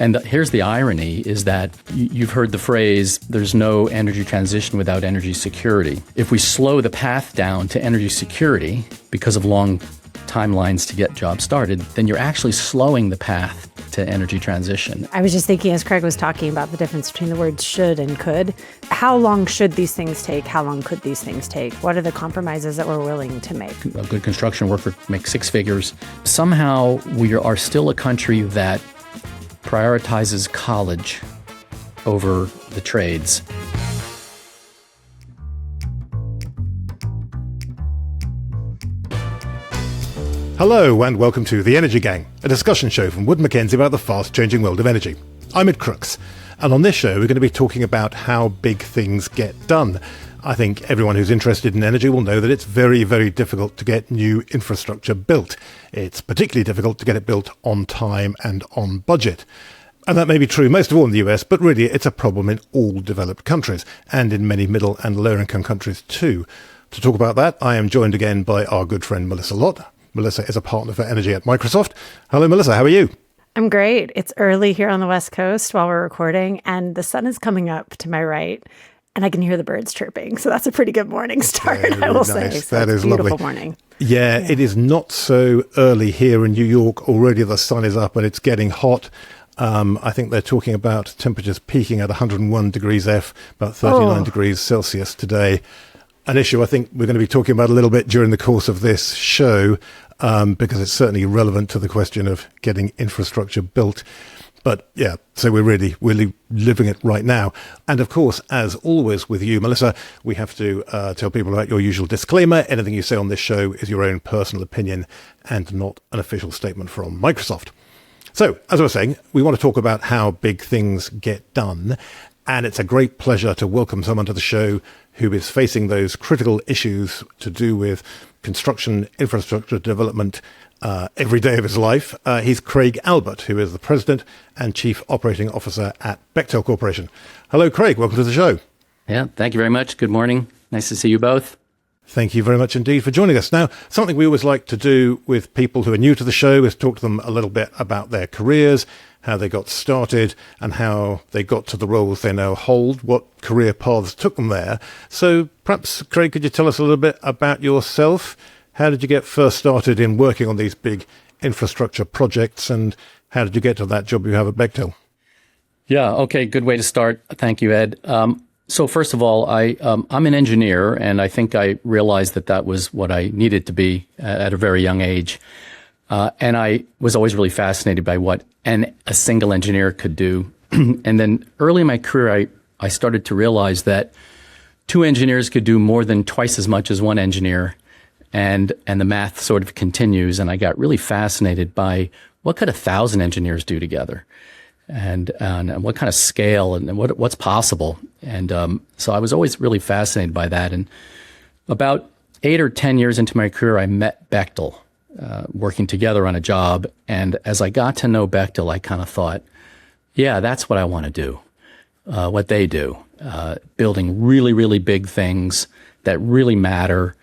And here's the irony is that you've heard the phrase, there's no energy transition without energy security. If we slow the path down to energy security because of long timelines to get jobs started, then you're actually slowing the path to energy transition. I was just thinking as Craig was talking about the difference between the words should and could, how long should these things take? How long could these things take? What are the compromises that we're willing to make? A good construction worker makes six figures. Somehow we are still a country that prioritizes college over the trades. Hello and welcome to The Energy Gang, a discussion show from Wood Mackenzie about the fast-changing world of energy. I'm at Crooks, and on this show we're going to be talking about how big things get done. I think everyone who's interested in energy will know that it's very, very difficult to get new infrastructure built. It's particularly difficult to get it built on time and on budget. And that may be true most of all in the US, but really it's a problem in all developed countries, and in many middle and lower-income countries too. To talk about that, I am joined again by our good friend Melissa Lott. Melissa is a partner for energy at Microsoft. Hello, Melissa. How are you? I'm great. It's early here on the West Coast while we're recording, and the sun is coming up to my right, and I can hear the birds chirping. So that's a pretty good morning start, Very I will nice. say. So that is beautiful lovely. Morning. Yeah, it is not so early here in New York. Already the sun is up and it's getting hot. I think they're talking about temperatures peaking at 101 degrees F, about 39 degrees Celsius today. An issue I think we're going to be talking about a little bit during the course of this show, because it's certainly relevant to the question of getting infrastructure built. But yeah, so we're really living it right now. And of course, as always with you, Melissa, we have to tell people about your usual disclaimer. Anything you say on this show is your own personal opinion and not an official statement from Microsoft. So, as I was saying, we want to talk about how big things get done. And it's a great pleasure to welcome someone to the show who is facing those critical issues to do with construction, infrastructure development every day of his life. He's Craig Albert, who is the President and Chief Operating Officer at Bechtel Corporation. Hello, Craig. Welcome to the show. Yeah, thank you very much. Good morning. Nice to see you both. Thank you very much indeed for joining us. Now, something we always like to do with people who are new to the show is talk to them a little bit about their careers, how they got started and how they got to the roles they now hold, what career paths took them there. So perhaps, Craig, could you tell us a little bit about yourself? How did you get first started in working on these big infrastructure projects, and how did you get to that job you have at Bechtel? Yeah, okay, good way to start. Thank you, Ed. So first of all, I'm an engineer, and I think I realized that was what I needed to be at a very young age. And I was always really fascinated by what a single engineer could do. And then early in my career, I started to realize that two engineers could do more than twice as much as one engineer. And the math sort of continues. And I got really fascinated by what could 1,000 engineers do together, and what kind of scale and what's possible. And so I was always really fascinated by that. And about 8 or 10 years into my career, I met Bechtel. Working together on a job. And as I got to know Bechtel, I kind of thought, yeah, that's what I want to do, what they do, building really, really big things that really matter,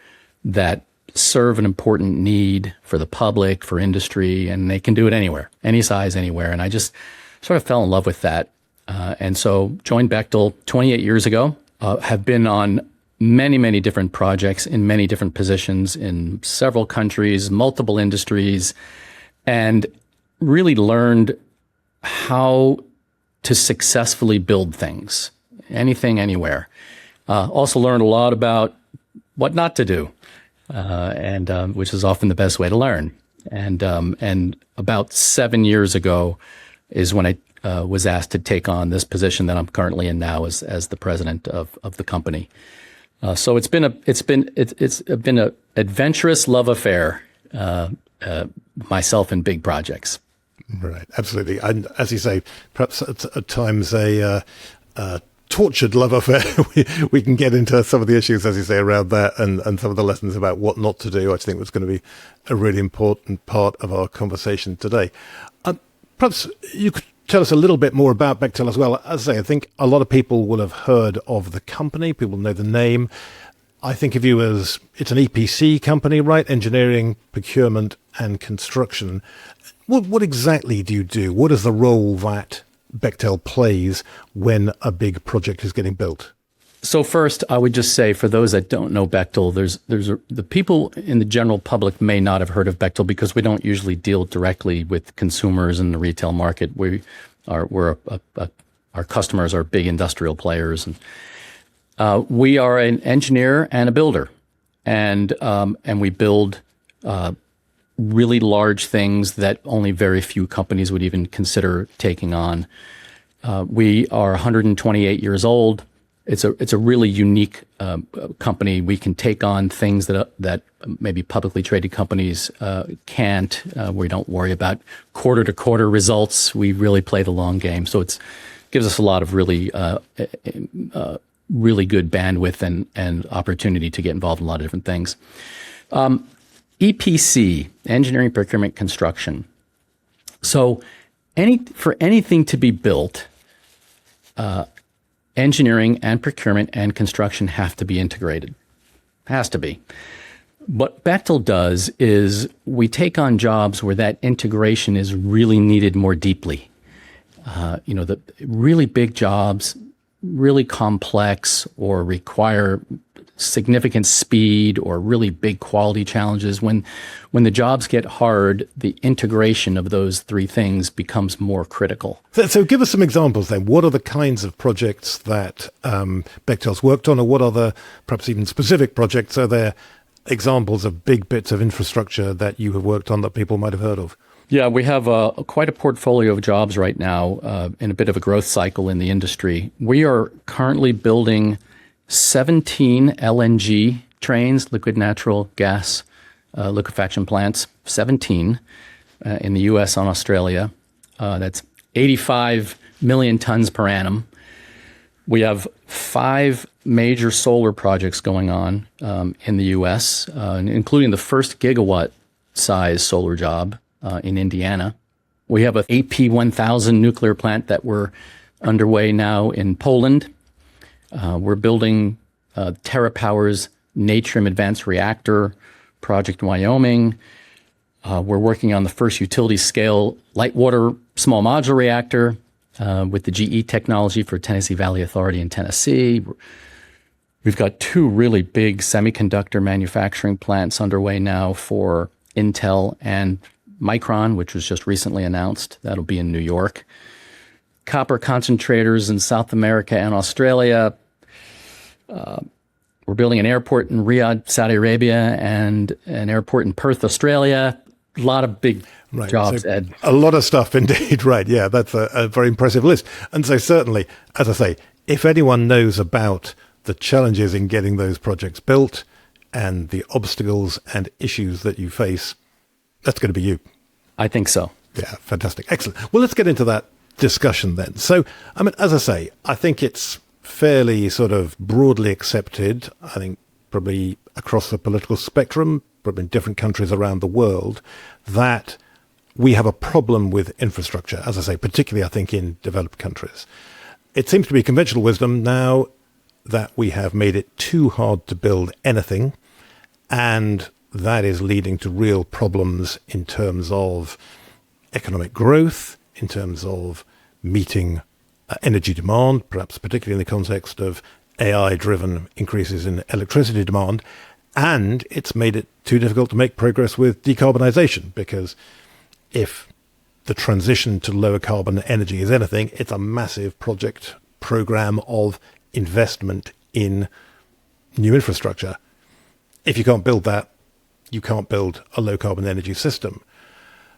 that serve an important need for the public, for industry, and they can do it anywhere, any size, anywhere. And I just sort of fell in love with that. And so joined Bechtel 28 years ago, have been on many, many different projects in many different positions in several countries, multiple industries, and really learned how to successfully build things, anything, anywhere. Also learned a lot about what not to do, and which is often the best way to learn. And about 7 years ago is when I was asked to take on this position that I'm currently in now as the president of the company. So it's been a adventurous love affair, myself and big projects. Right, absolutely. And as you say, perhaps at times a tortured love affair. we can get into some of the issues, as you say, around that and some of the lessons about what not to do. I think was going to be a really important part of our conversation today. Perhaps you could tell us a little bit more about Bechtel as well. As I say, I think a lot of people will have heard of the company. People know the name. I think of you as, it's an EPC company, right? Engineering, procurement, and construction. What exactly do you do? What is the role that Bechtel plays when a big project is getting built? So first, I would just say, for those that don't know Bechtel, the people in the general public may not have heard of Bechtel because we don't usually deal directly with consumers in the retail market. Our customers are big industrial players, and we are an engineer and a builder, and we build really large things that only very few companies would even consider taking on. We are 128 years old. It's a really unique company. We can take on things that maybe publicly traded companies can't. We don't worry about quarter to quarter results. We really play the long game. So it gives us a lot of really good bandwidth and opportunity to get involved in a lot of different things. EPC, engineering, procurement, construction. So for anything to be built, engineering and procurement and construction have to be integrated. Has to be. What Bechtel does is we take on jobs where that integration is really needed more deeply. The really big jobs, really complex or require significant speed or really big quality challenges. When the jobs get hard, the integration of those three things becomes more critical. So give us some examples then. What are the kinds of projects that Bechtel's worked on, or what are the perhaps even specific projects? Are there examples of big bits of infrastructure that you have worked on that people might have heard of? Yeah, we have quite a portfolio of jobs right now in a bit of a growth cycle in the industry. We are currently building 17 LNG trains, liquid natural gas liquefaction plants, 17 in the U.S. and Australia. That's 85 million tons per annum. We have 5 major solar projects going on in the U.S., including the first gigawatt size solar job in Indiana. We have a AP1000 nuclear plant that we're underway now in Poland. We're building TerraPower's Natrium Advanced Reactor project in Wyoming. We're working on the first utility-scale light water small modular reactor with the GE technology for Tennessee Valley Authority in Tennessee. We've got 2 really big semiconductor manufacturing plants underway now for Intel and Micron, which was just recently announced. That'll be in New York. Copper concentrators in South America and Australia. We're building an airport in Riyadh, Saudi Arabia, and an airport in Perth, Australia. A lot of big jobs, so Ed. A lot of stuff indeed, right. Yeah, that's a very impressive list. And so certainly, as I say, if anyone knows about the challenges in getting those projects built and the obstacles and issues that you face, that's going to be you. I think so. Yeah, fantastic. Excellent. Well, let's get into that discussion then. So, I mean, as I say, I think it's fairly sort of broadly accepted, I think probably across the political spectrum, probably in different countries around the world, that we have a problem with infrastructure, as I say, particularly I think in developed countries. It seems to be conventional wisdom now that we have made it too hard to build anything, and that is leading to real problems in terms of economic growth, in terms of meeting energy demand, perhaps particularly in the context of AI-driven increases in electricity demand, and it's made it too difficult to make progress with decarbonisation, because if the transition to lower carbon energy is anything, it's a massive program of investment in new infrastructure. If you can't build that, you can't build a low carbon energy system.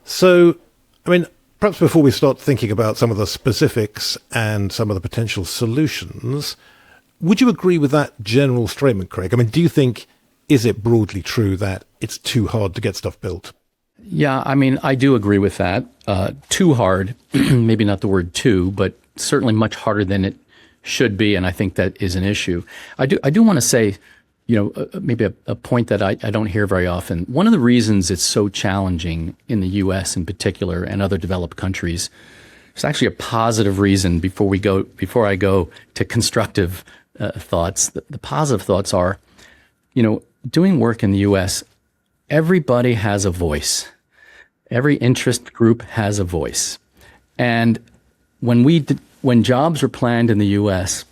So, I mean, perhaps before we start thinking about some of the specifics and some of the potential solutions, would you agree with that general statement, Craig? I mean, do you think, is it broadly true that it's too hard to get stuff built? Yeah, I mean, I do agree with that. Too hard, maybe not the word too, but certainly much harder than it should be, and I think that is an issue. I do want to say, maybe a point that I don't hear very often. One of the reasons it's so challenging in the U.S. in particular and other developed countries, it's actually a positive reason before I go to constructive thoughts. The positive thoughts are, doing work in the U.S., everybody has a voice. Every interest group has a voice. And when jobs were planned in the U.S.,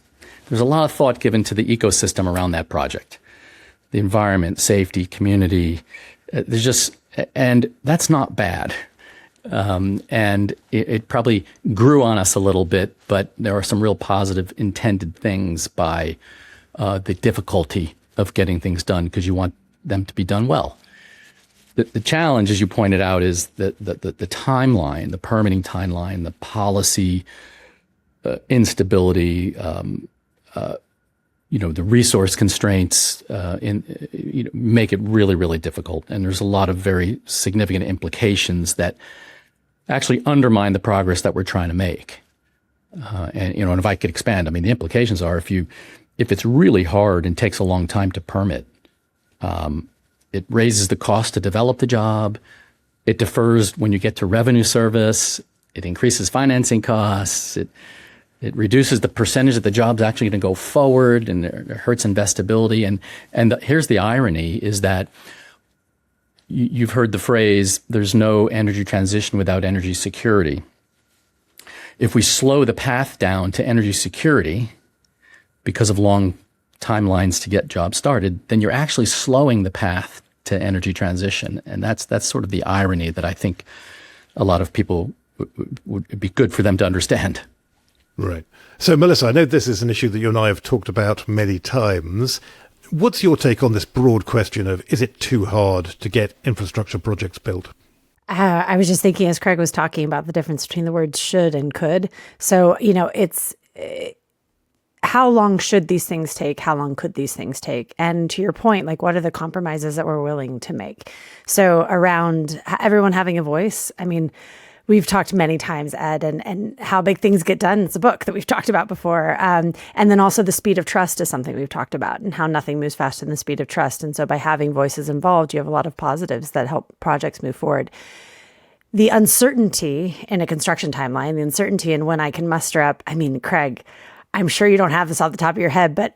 there's a lot of thought given to the ecosystem around that project, the environment, safety, community. And that's not bad. And it probably grew on us a little bit, but there are some real positive intended things by the difficulty of getting things done because you want them to be done well. The challenge, as you pointed out, is the timeline, the permitting timeline, the policy instability, the resource constraints make it really, really difficult. And there's a lot of very significant implications that actually undermine the progress that we're trying to make. And if I could expand, the implications are if it's really hard and takes a long time to permit, it raises the cost to develop the job. It defers when you get to revenue service. It increases financing costs. It reduces the percentage that the job's actually going to go forward, and it hurts investability. And here's the irony is that you've heard the phrase, there's no energy transition without energy security. If we slow the path down to energy security because of long timelines to get jobs started, then you're actually slowing the path to energy transition. And that's sort of the irony that I think a lot of people would be good for them to understand. Right. So, Melissa, I know this is an issue that you and I have talked about many times. What's your take on this broad question of, is it too hard to get infrastructure projects built? I was just thinking as Craig was talking about the difference between the words should and could. So, it's how long should these things take? How long could these things take? And to your point, what are the compromises that we're willing to make? So around everyone having a voice, we've talked many times, Ed, and how big things get done. It's a book that we've talked about before. And then also the speed of trust is something we've talked about, and how nothing moves faster than the speed of trust. And so by having voices involved, you have a lot of positives that help projects move forward. The uncertainty in a construction timeline, the uncertainty in when I can muster up, Craig, I'm sure you don't have this off the top of your head, but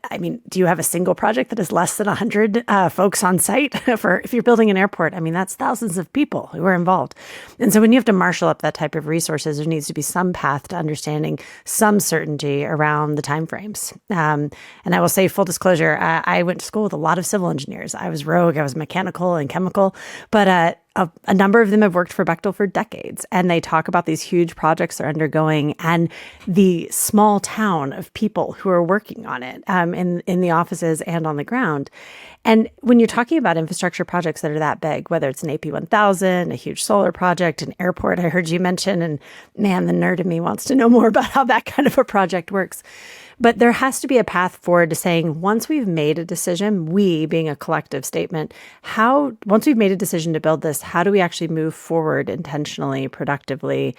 do you have a single project that is less than 100 folks on site if you're building an airport? That's thousands of people who are involved. And so when you have to marshal up that type of resources, there needs to be some path to understanding some certainty around the timeframes. And I will say, full disclosure, I went to school with a lot of civil engineers. I was rogue. I was mechanical and chemical, but a number of them have worked for Bechtel for decades, and they talk about these huge projects they're undergoing and the small town of people who are working on it in the offices and on the ground. And when you're talking about infrastructure projects that are that big, whether it's an AP1000, a huge solar project, an airport I heard you mention, and man, the nerd in me wants to know more about how that kind of a project works. But there has to be a path forward to saying, once we've made a decision, we being a collective statement, once we've made a decision to build this, how do we actually move forward intentionally, productively,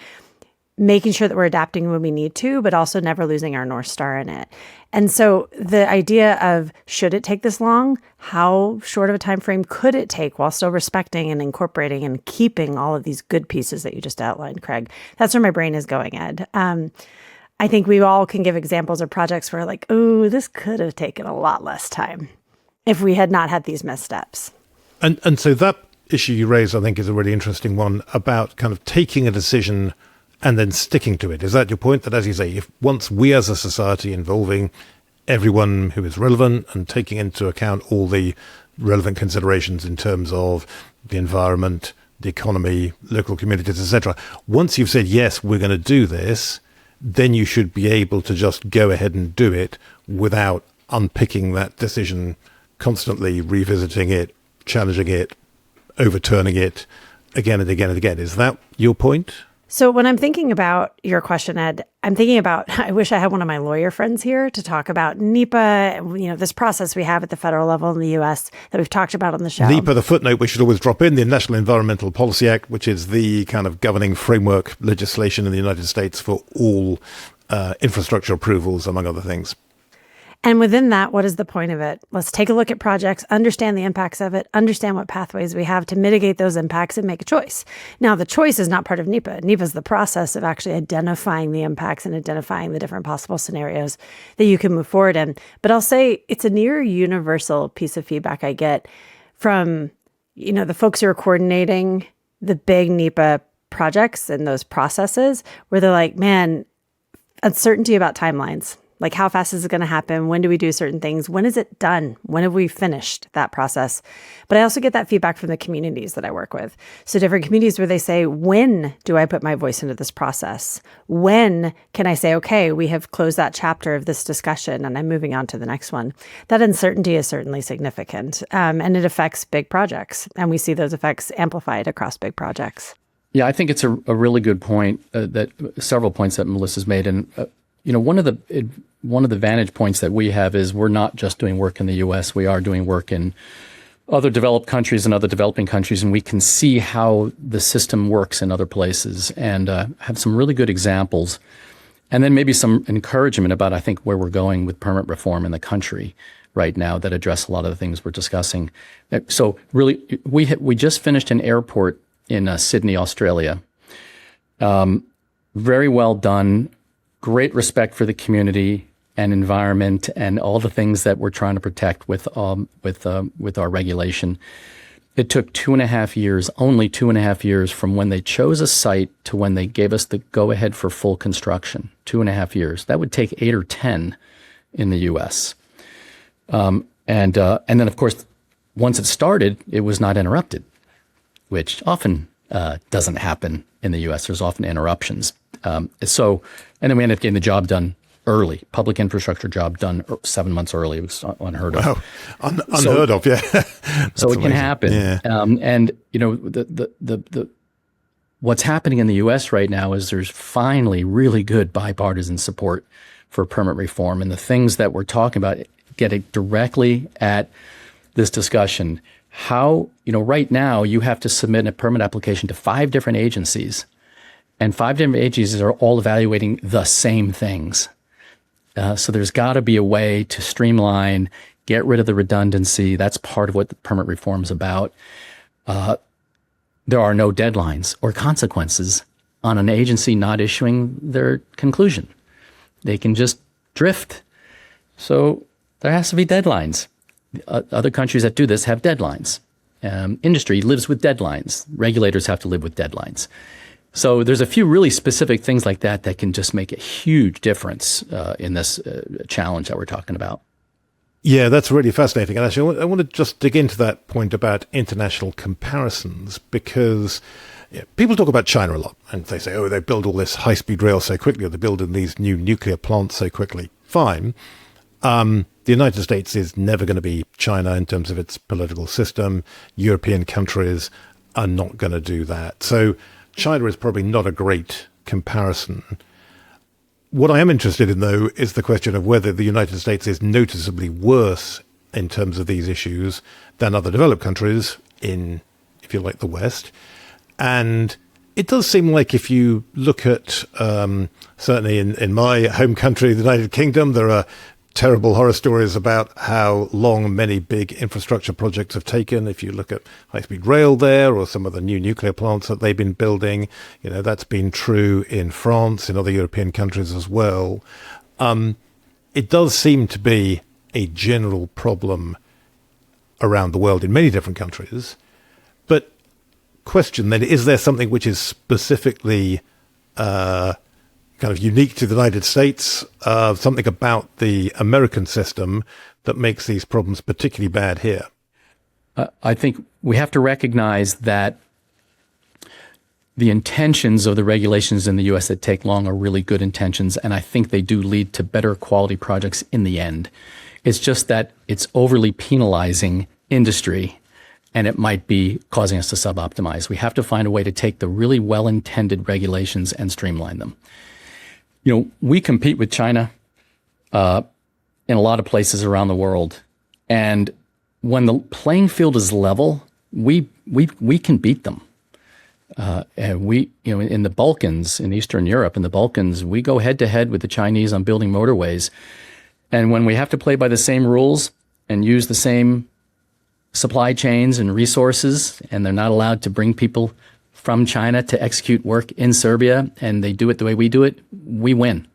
making sure that we're adapting when we need to, but also never losing our North Star in it. And so the idea of, should it take this long? How short of a time frame could it take while still respecting and incorporating and keeping all of these good pieces that you just outlined, Craig? That's where my brain is going, Ed. I think we all can give examples of projects where this could have taken a lot less time if we had not had these missteps. And so that issue you raised, I think, is a really interesting one about kind of taking a decision and then sticking to it. Is that your point? That, as you say, if once we as a society, involving everyone who is relevant and taking into account all the relevant considerations in terms of the environment, the economy, local communities, etc., once you've said, yes, we're going to do this, then you should be able to just go ahead and do it without unpicking that decision, constantly revisiting it, challenging it, overturning it again and again and again. Is that your point? So when I'm thinking about your question, Ed, I'm thinking about, I wish I had one of my lawyer friends here to talk about NEPA, this process we have at the federal level in the U.S. that we've talked about on the show. NEPA, the footnote we should always drop in, the National Environmental Policy Act, which is the kind of governing framework legislation in the United States for all infrastructure approvals, among other things. And within that, what is the point of it? Let's take a look at projects, understand the impacts of it, understand what pathways we have to mitigate those impacts, and make a choice. Now, the choice is not part of NEPA. NEPA is the process of actually identifying the impacts and identifying the different possible scenarios that you can move forward in. But I'll say it's a near universal piece of feedback I get from, the folks who are coordinating the big NEPA projects and those processes, where they're like, man, uncertainty about timelines. Like, how fast is it going to happen? When do we do certain things? When is it done? When have we finished that process? But I also get that feedback from the communities that I work with. So different communities where they say, when do I put my voice into this process? When can I say, okay, we have closed that chapter of this discussion and I'm moving on to the next one? That uncertainty is certainly significant, and it affects big projects. And we see those effects amplified across big projects. Yeah, I think it's a really good point, that several points that Melissa's made. And one of the vantage points that we have is we're not just doing work in the U.S. We are doing work in other developed countries and other developing countries, and we can see how the system works in other places and have some really good examples. And then maybe some encouragement about, I think, where we're going with permit reform in the country right now that address a lot of the things we're discussing. So really, we just finished an airport in Sydney, Australia. Very well done. Great respect for the community and environment and all the things that we're trying to protect with our regulation. It took 2.5 years, only 2.5 years from when they chose a site to when they gave us the go-ahead for full construction. 2.5 years. That would take 8 or 10 in the U.S. And then, of course, once it started, it was not interrupted, which often doesn't happen in the U.S. There's often interruptions. And then we ended up getting the job done early, public infrastructure job done 7 months early. It was unheard of. Wow, unheard of, yeah. So it can happen. Yeah. And the what's happening in the U.S. right now is there's finally really good bipartisan support for permit reform, and the things that we're talking about getting directly at this discussion. How, right now you have to submit a permit application to 5 different agencies. And 5 different agencies are all evaluating the same things. So there's got to be a way to streamline, get rid of the redundancy. That's part of what the permit reform is about. There are no deadlines or consequences on an agency not issuing their conclusion. They can just drift. So there has to be deadlines. Other countries that do this have deadlines. Industry lives with deadlines. Regulators have to live with deadlines. So there's a few really specific things like that that can just make a huge difference in this challenge that we're talking about. Yeah, that's really fascinating. And actually, I want to just dig into that point about international comparisons, because people talk about China a lot, and they say, oh, they build all this high-speed rail so quickly, or they build in these new nuclear plants so quickly. Fine. The United States is never going to be China in terms of its political system. European countries are not going to do that. So China is probably not a great comparison. What I am interested in, though, is the question of whether the United States is noticeably worse in terms of these issues than other developed countries in, if you like, the West. And it does seem like if you look at, certainly in my home country, the United Kingdom, there are terrible horror stories about how long many big infrastructure projects have taken. If you look at high-speed rail there, or some of the new nuclear plants that they've been building, that's been true in France, in other European countries as well. It does seem to be a general problem around the world in many different countries. But question then, is there something which is specifically kind of unique to the United States, something about the American system that makes these problems particularly bad here? I think we have to recognize that the intentions of the regulations in the U.S. that take long are really good intentions, and I think they do lead to better quality projects in the end. It's just that it's overly penalizing industry, and it might be causing us to suboptimize. We have to find a way to take the really well-intended regulations and streamline them. We compete with China in a lot of places around the world. And when the playing field is level, we can beat them. And in the Balkans, in Eastern Europe, in the Balkans, we go head to head with the Chinese on building motorways. And when we have to play by the same rules and use the same supply chains and resources, and they're not allowed to bring people from China to execute work in Serbia, and they do it the way we do it, we win.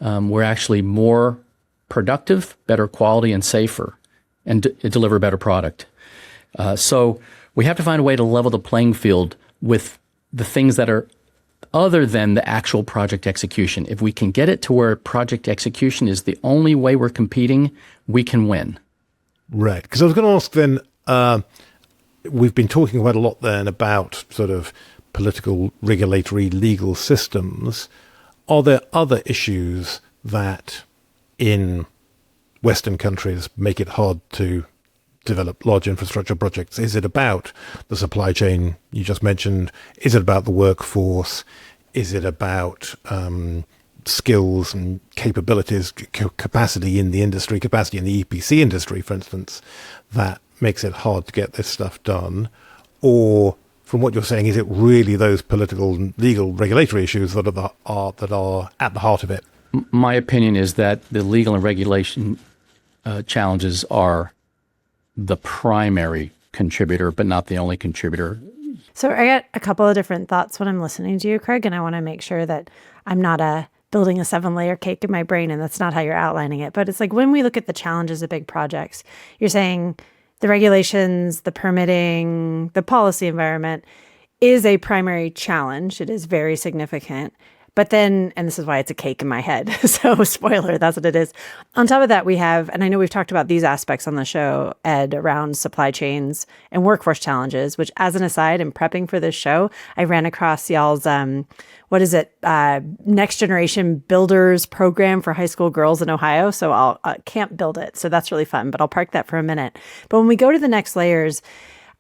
We're actually more productive, better quality, and safer, and deliver a better product. So we have to find a way to level the playing field with the things that are other than the actual project execution. If we can get it to where project execution is the only way we're competing, we can win. Right. Because I was going to ask then, we've been talking quite a lot then about sort of political, regulatory, legal systems. Are there other issues that in Western countries make it hard to develop large infrastructure projects? Is it about the supply chain you just mentioned? Is it about the workforce? Is it about skills and capabilities, capacity in the industry, capacity in the EPC industry, for instance, that makes it hard to get this stuff done? Or from what you're saying, is it really those political and legal regulatory issues that are at the heart of it? My opinion is that the legal and regulation challenges are the primary contributor, but not the only contributor. So I got a couple of different thoughts when I'm listening to you, Craig, and I want to make sure that I'm not building a 7-layer cake in my brain, and that's not how you're outlining it. But it's like when we look at the challenges of big projects, you're saying the regulations, the permitting, the policy environment is a primary challenge. It is very significant. But then, and this is why it's a cake in my head, so spoiler, that's what it is. On top of that, we have, and I know we've talked about these aspects on the show, Ed, around supply chains and workforce challenges, which as an aside, in prepping for this show, I ran across y'all's, Next Generation Builders program for high school girls in Ohio. So I'll can't build it. So that's really fun, but I'll park that for a minute. But when we go to the next layers,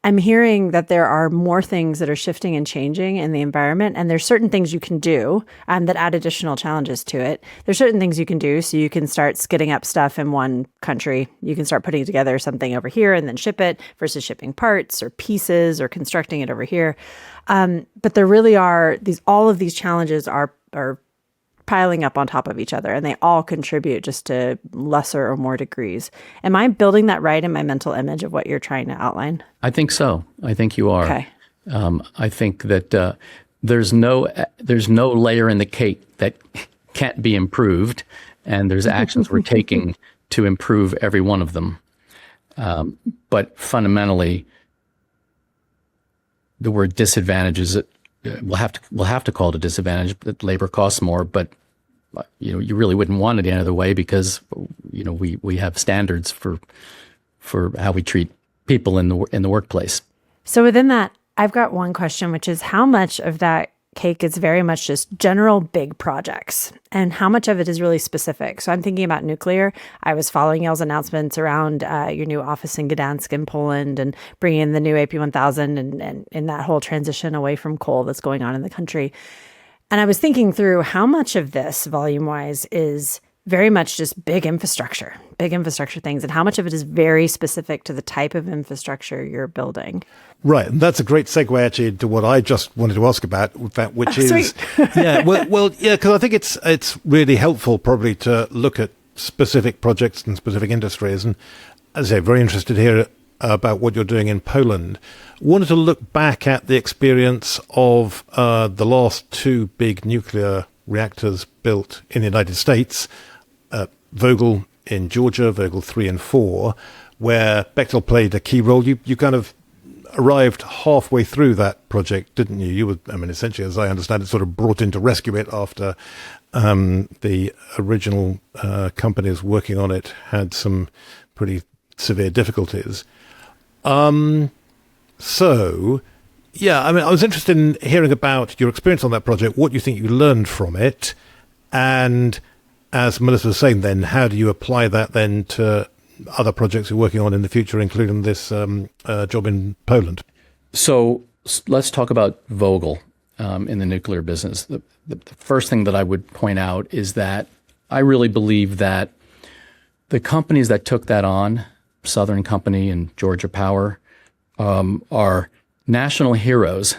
I'm hearing that there are more things that are shifting and changing in the environment, and there's certain things you can do that add additional challenges to it. There's certain things you can do, so you can start skidding up stuff in one country. You can start putting together something over here and then ship it versus shipping parts or pieces or constructing it over here. But there really are all of these challenges are piling up on top of each other, and they all contribute just to lesser or more degrees. Am I building that right in my mental image of what you're trying to outline? I think so. I think you are. Okay. I think that there's no layer in the cake that can't be improved, and there's actions we're taking to improve every one of them. But fundamentally, the word disadvantages, we'll have to call it a disadvantage. That labor costs more, but you really wouldn't want it any other way, because we have standards for how we treat people in the workplace. So within that, I've got one question, which is how much of that cake is very much just general big projects, and how much of it is really specific? So I'm thinking about nuclear. I was following y'all's announcements around your new office in Gdansk in Poland, and bringing in the new AP1000 and in that whole transition away from coal that's going on in the country. And I was thinking through how much of this, volume-wise, is very much just big infrastructure things, and how much of it is very specific to the type of infrastructure you're building. Right. And that's a great segue actually into what I just wanted to ask about, which is, sweet. yeah, because I think it's really helpful probably to look at specific projects and specific industries. And as I say, very interested here about what you're doing in Poland. Wanted to look back at the experience of the last 2 big nuclear reactors built in the United States, Vogel in Georgia, Vogel 3 and 4, where Bechtel played a key role. You kind of arrived halfway through that project, didn't you? You were, essentially, as I understand it, sort of brought in to rescue it after the original companies working on it had some pretty severe difficulties. So, yeah, I was interested in hearing about your experience on that project, what you think you learned from it, and as Melissa was saying then, how do you apply that then to other projects you're working on in the future, including this job in Poland? So let's talk about Vogel in the nuclear business. The first thing that I would point out is that I really believe that the companies that took that on, Southern Company and Georgia Power, are national heroes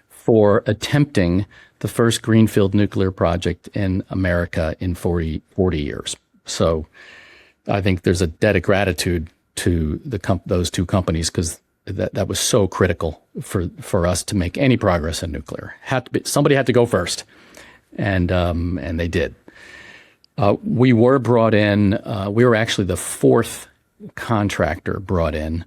for attempting the first greenfield nuclear project in America in 40 years. So I think there's a debt of gratitude to those 2 companies, because that was so critical for us to make any progress in nuclear. Somebody had to go first, and they did. We were brought in. We were actually the 4th contractor brought in.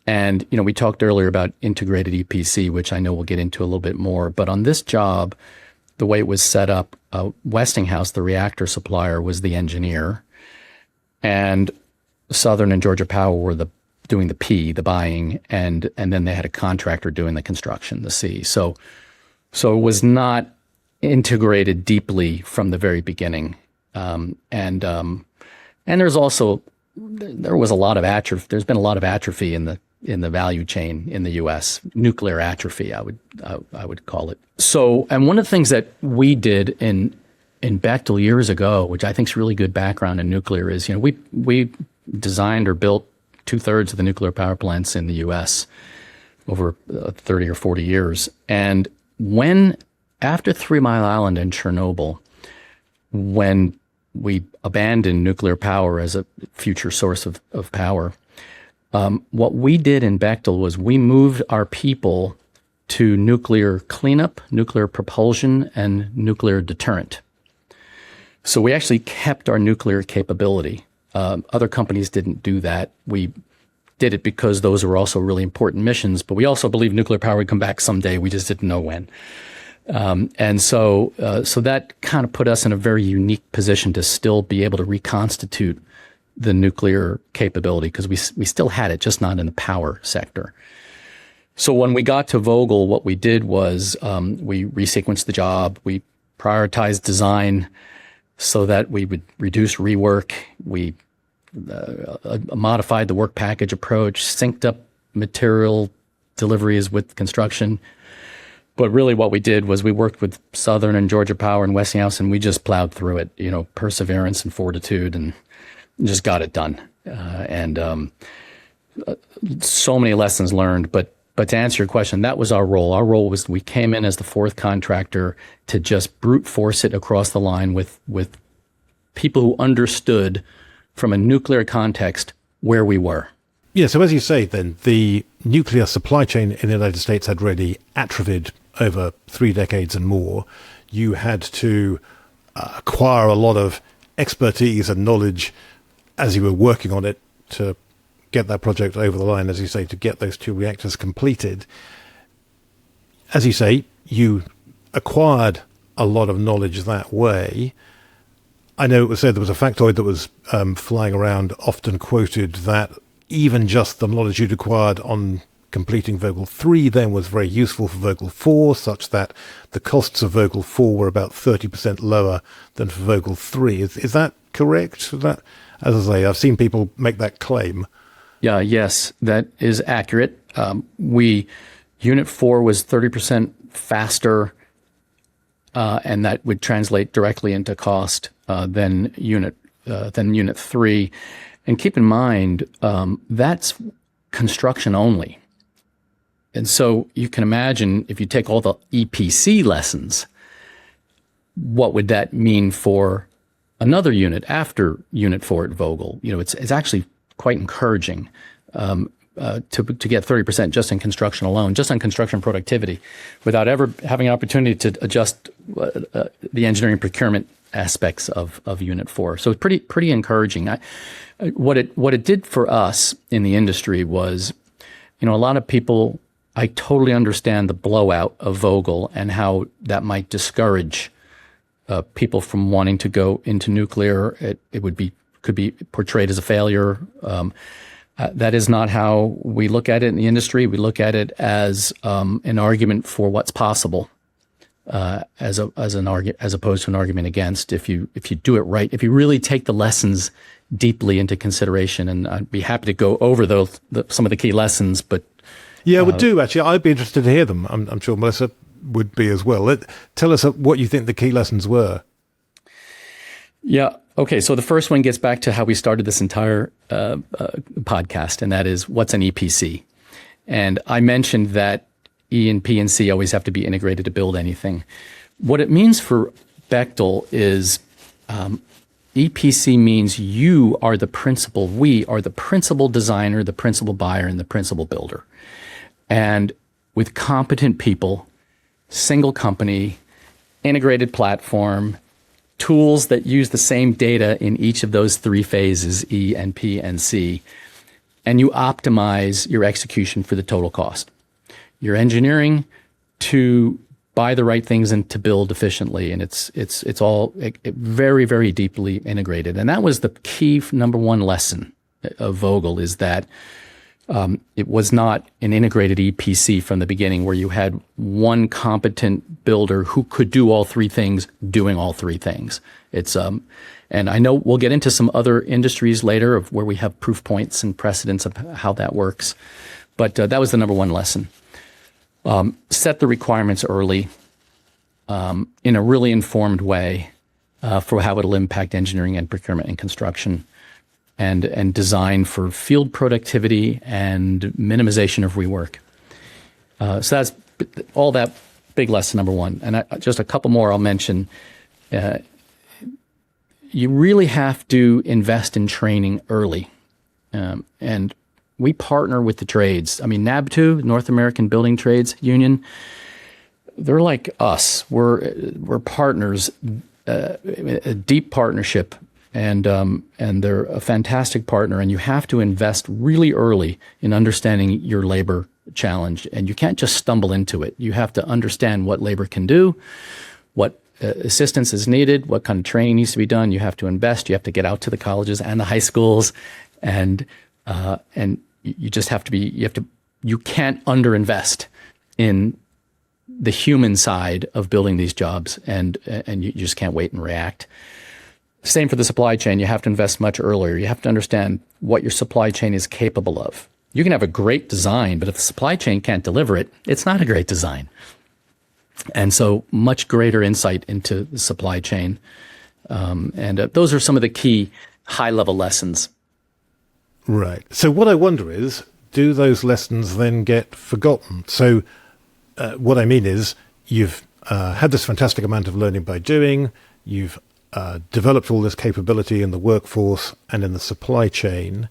And, we talked earlier about integrated EPC, which I know we'll get into a little bit more. But on this job, the way it was set up, Westinghouse, the reactor supplier, was the engineer, and Southern and Georgia Power were doing the buying, and then they had a contractor doing the construction, the C. So it was not integrated deeply from the very beginning, and there was a lot of atrophy. There's been a lot of atrophy in the value chain in the U.S. Nuclear atrophy, I would call it. So, and one of the things that we did in Bechtel years ago, which I think is really good background in nuclear, is we designed or built 2/3 of the nuclear power plants in the U.S. over 30 or 40 years. And after 3 Mile Island and Chernobyl, when we abandoned nuclear power as a future source of power, what we did in Bechtel was we moved our people to nuclear cleanup, nuclear propulsion, and nuclear deterrent. So we actually kept our nuclear capability. Other companies didn't do that. We did it because those were also really important missions, but we also believed nuclear power would come back someday. We just didn't know when. And so that kind of put us in a very unique position to still be able to reconstitute the nuclear capability, because we still had it, just not in the power sector. So when we got to Vogel, what we did was we resequenced the job. We prioritized design so that we would reduce rework. We modified the work package approach, synced up material deliveries with construction. But really what we did was we worked with Southern and Georgia Power and Westinghouse, and we just plowed through it, perseverance and fortitude, and just got it done. So many lessons learned. But to answer your question, that was our role. Our role was we came in as the fourth contractor to just brute force it across the line with people who understood from a nuclear context where we were. Yeah, so as you say, then, the nuclear supply chain in the United States had really atrophied over 3 decades and more. You had to acquire a lot of expertise and knowledge as you were working on it to get that project over the line, as you say, to get those 2 reactors completed. As you say, you acquired a lot of knowledge that way. I know it was said there was a factoid that was flying around, often quoted, that even just the knowledge you'd acquired on completing Vogel 3 then was very useful for Vogel 4, such that the costs of Vogel 4 were about 30% lower than for Vogel 3. Is that correct? That, as I say, I've seen people make that claim. Yes, that is accurate. Unit 4 was 30% faster, and that would translate directly into cost than Unit 3. And keep in mind, that's construction only. And so you can imagine, if you take all the EPC lessons, what would that mean for another unit after Unit 4 at Vogel? It's actually quite encouraging to get 30% just in construction alone, just on construction productivity, without ever having an opportunity to adjust the engineering procurement aspects of Unit 4. So it's pretty encouraging. What it did for us in the industry was, a lot of people, I totally understand the blowout of Vogel and how that might discourage people from wanting to go into nuclear. It could be portrayed as a failure. That is not how we look at it in the industry. We look at it as an argument for what's possible, as opposed to an argument against. If you do it right, if you really take the lessons deeply into consideration, and I'd be happy to go over some of the key lessons. But yeah, we do actually. I'd be interested to hear them. I'm sure Melissa would be as well. Tell us what you think the key lessons were. Yeah. Okay. So the first one gets back to how we started this entire podcast, and that is, what's an EPC? And I mentioned that E and P and C always have to be integrated to build anything. What it means for Bechtel is EPC means we are the principal designer, the principal buyer, and the principal builder. And with competent people, single company, integrated platform, tools that use the same data in each of those 3 phases, E and P and C, and you optimize your execution for the total cost. Your engineering to buy the right things and to build efficiently. And it's all very, very deeply integrated. And that was the key number one lesson of Vogel, is that it was not an integrated EPC from the beginning where you had one competent builder who could do all three things doing all three things. And I know we'll get into some other industries later of where we have proof points and precedents of how that works. But that was the number one lesson. Set the requirements early in a really informed way for how it'll impact engineering and procurement and construction, and design for field productivity and minimization of rework. So that's all that big lesson number one. And just a couple more I'll mention. You really have to invest in training early. And we partner with the trades. I mean, NABTU, North American Building Trades Union, they're like us. We're partners, a deep partnership, and they're a fantastic partner. And you have to invest really early in understanding your labor challenge. And you can't just stumble into it. You have to understand what labor can do, what assistance is needed, what kind of training needs to be done. You have to invest. You have to get out to the colleges and the high schools, and you just have to be. You can't underinvest in the human side of building these jobs, and you just can't wait and react. Same for the supply chain. You have to invest much earlier. You have to understand what your supply chain is capable of. You can have a great design, but if the supply chain can't deliver it, it's not a great design. And so much greater insight into the supply chain. And those are some of the key high-level lessons. Right. So what I wonder is, do those lessons then get forgotten? So what I mean is, you've had this fantastic amount of learning by doing, you've developed all this capability in the workforce and in the supply chain,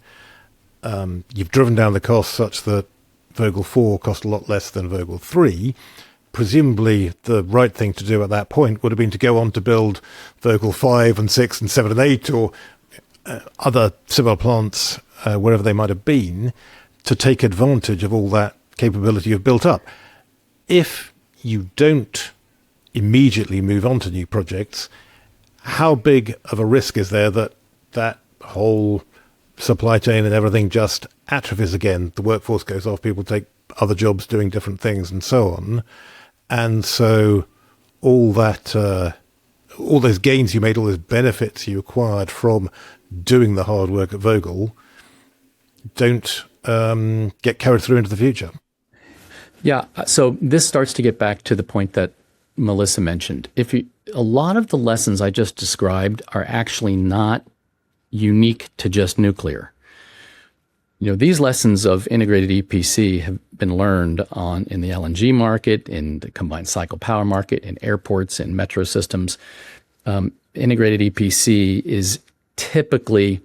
you've driven down the costs such that Vogel 4 cost a lot less than Vogel 3. Presumably the right thing to do at that point would have been to go on to build Vogel 5 and 6 and 7 and 8 or other similar plants wherever they might have been, to take advantage of all that capability you've built up. If you don't immediately move on to new projects, how big of a risk is there that that whole supply chain and everything just atrophies again? The workforce goes off, people take other jobs doing different things and so on. And so all that, all those gains you made, all those benefits you acquired from doing the hard work at Vogel don't get carried through into the future. Yeah. So this starts to get back to the point that Melissa mentioned. A lot of the lessons I just described are actually not unique to just nuclear. These lessons of integrated EPC have been learned in the LNG market, in the combined cycle power market, in airports, in metro systems. Integrated EPC is typically,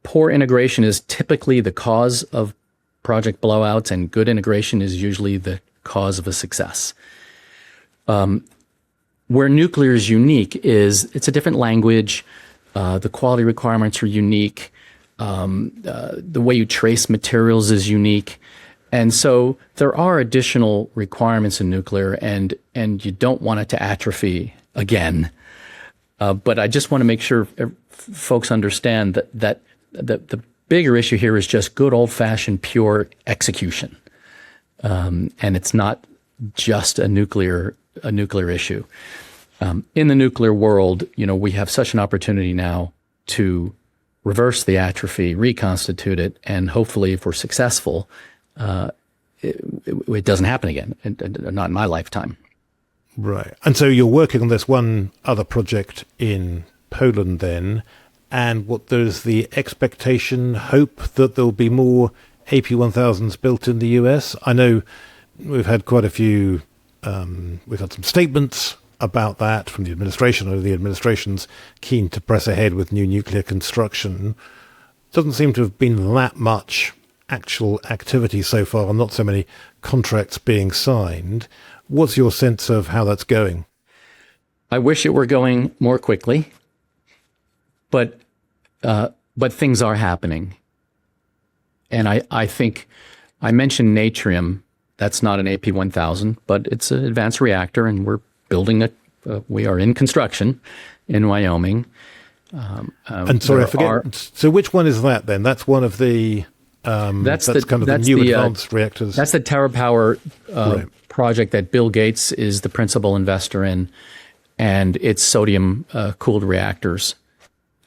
poor integration is typically the cause of project blowouts, and good integration is usually the cause of a success. Where nuclear is unique is it's a different language. The quality requirements are unique. The way you trace materials is unique. And so there are additional requirements in nuclear, and you don't want it to atrophy again. But I just want to make sure folks understand that the bigger issue here is just good old-fashioned pure execution. And it's not just a nuclear issue. In the nuclear world, we have such an opportunity now to reverse the atrophy, reconstitute it, and hopefully, if we're successful, it doesn't happen again, not in my lifetime. Right. And so you're working on this one other project in Poland then, and there's the expectation, hope that there'll be more AP1000s built in the US. I know we've had quite a few, we've had some statements about that from the administration, or the administration's keen to press ahead with new nuclear construction. Doesn't seem to have been that much actual activity so far, and not so many contracts being signed. What's your sense of how that's going? I wish it were going more quickly, but things are happening. And I think I mentioned Natrium That's not an AP1000, but it's an advanced reactor, and we're building we are in construction in Wyoming. And sorry, I forget. So which one is that then? That's one of the. That's kind of the new advanced reactors. That's the TerraPower project that Bill Gates is the principal investor in, and it's sodium cooled reactors,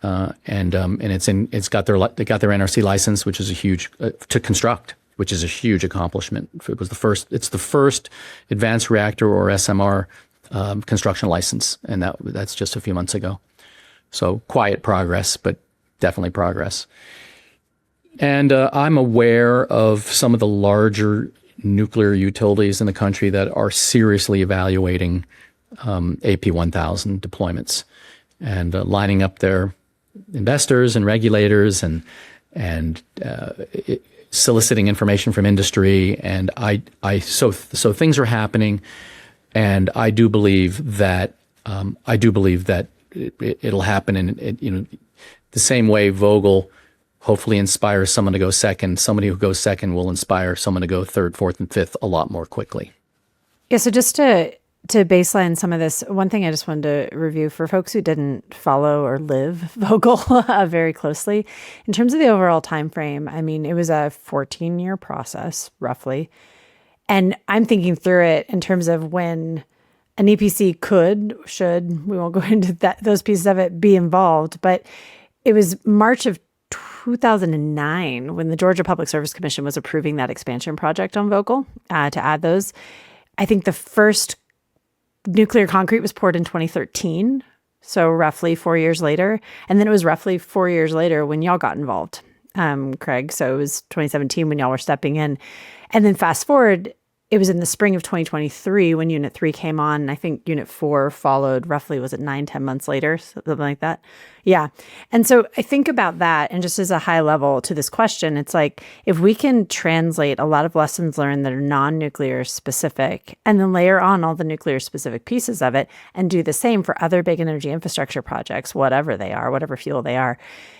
and they got their NRC license, which is a huge to construct, which is a huge accomplishment. It's the first advanced reactor or SMR construction license, and that's just a few months ago. So quiet progress, but definitely progress. And I'm aware of some of the larger nuclear utilities in the country that are seriously evaluating AP1000 deployments and lining up their investors and regulators and soliciting information from industry. And so things are happening, and I do believe that it'll happen in the same way Vogel hopefully inspires someone to go second. Somebody who goes second will inspire someone to go third, fourth, and fifth a lot more quickly. Yeah, so just to baseline some of this, one thing I just wanted to review for folks who didn't follow or live Vogel very closely, in terms of the overall time frame, I mean, it was a 14-year process, roughly. And I'm thinking through it in terms of when an EPC should, we won't go into those pieces of it, be involved. But it was March of 2009 when the Georgia Public Service Commission was approving that expansion project on Vogel to add those. I think the first nuclear concrete was poured in 2013, so roughly 4 years later. And then it was roughly 4 years later when y'all got involved, Craig. So it was 2017 when y'all were stepping in. And then fast forward, it was in the spring of 2023 when Unit 3 came on. And I think Unit 4 followed roughly, was it 9-10 months later? Something like that. Yeah. And so I think about that, and just as a high level to this question, it's like, if we can translate a lot of lessons learned that are non-nuclear specific, and then layer on all the nuclear specific pieces of it, and do the same for other big energy infrastructure projects, whatever they are, whatever fuel they are,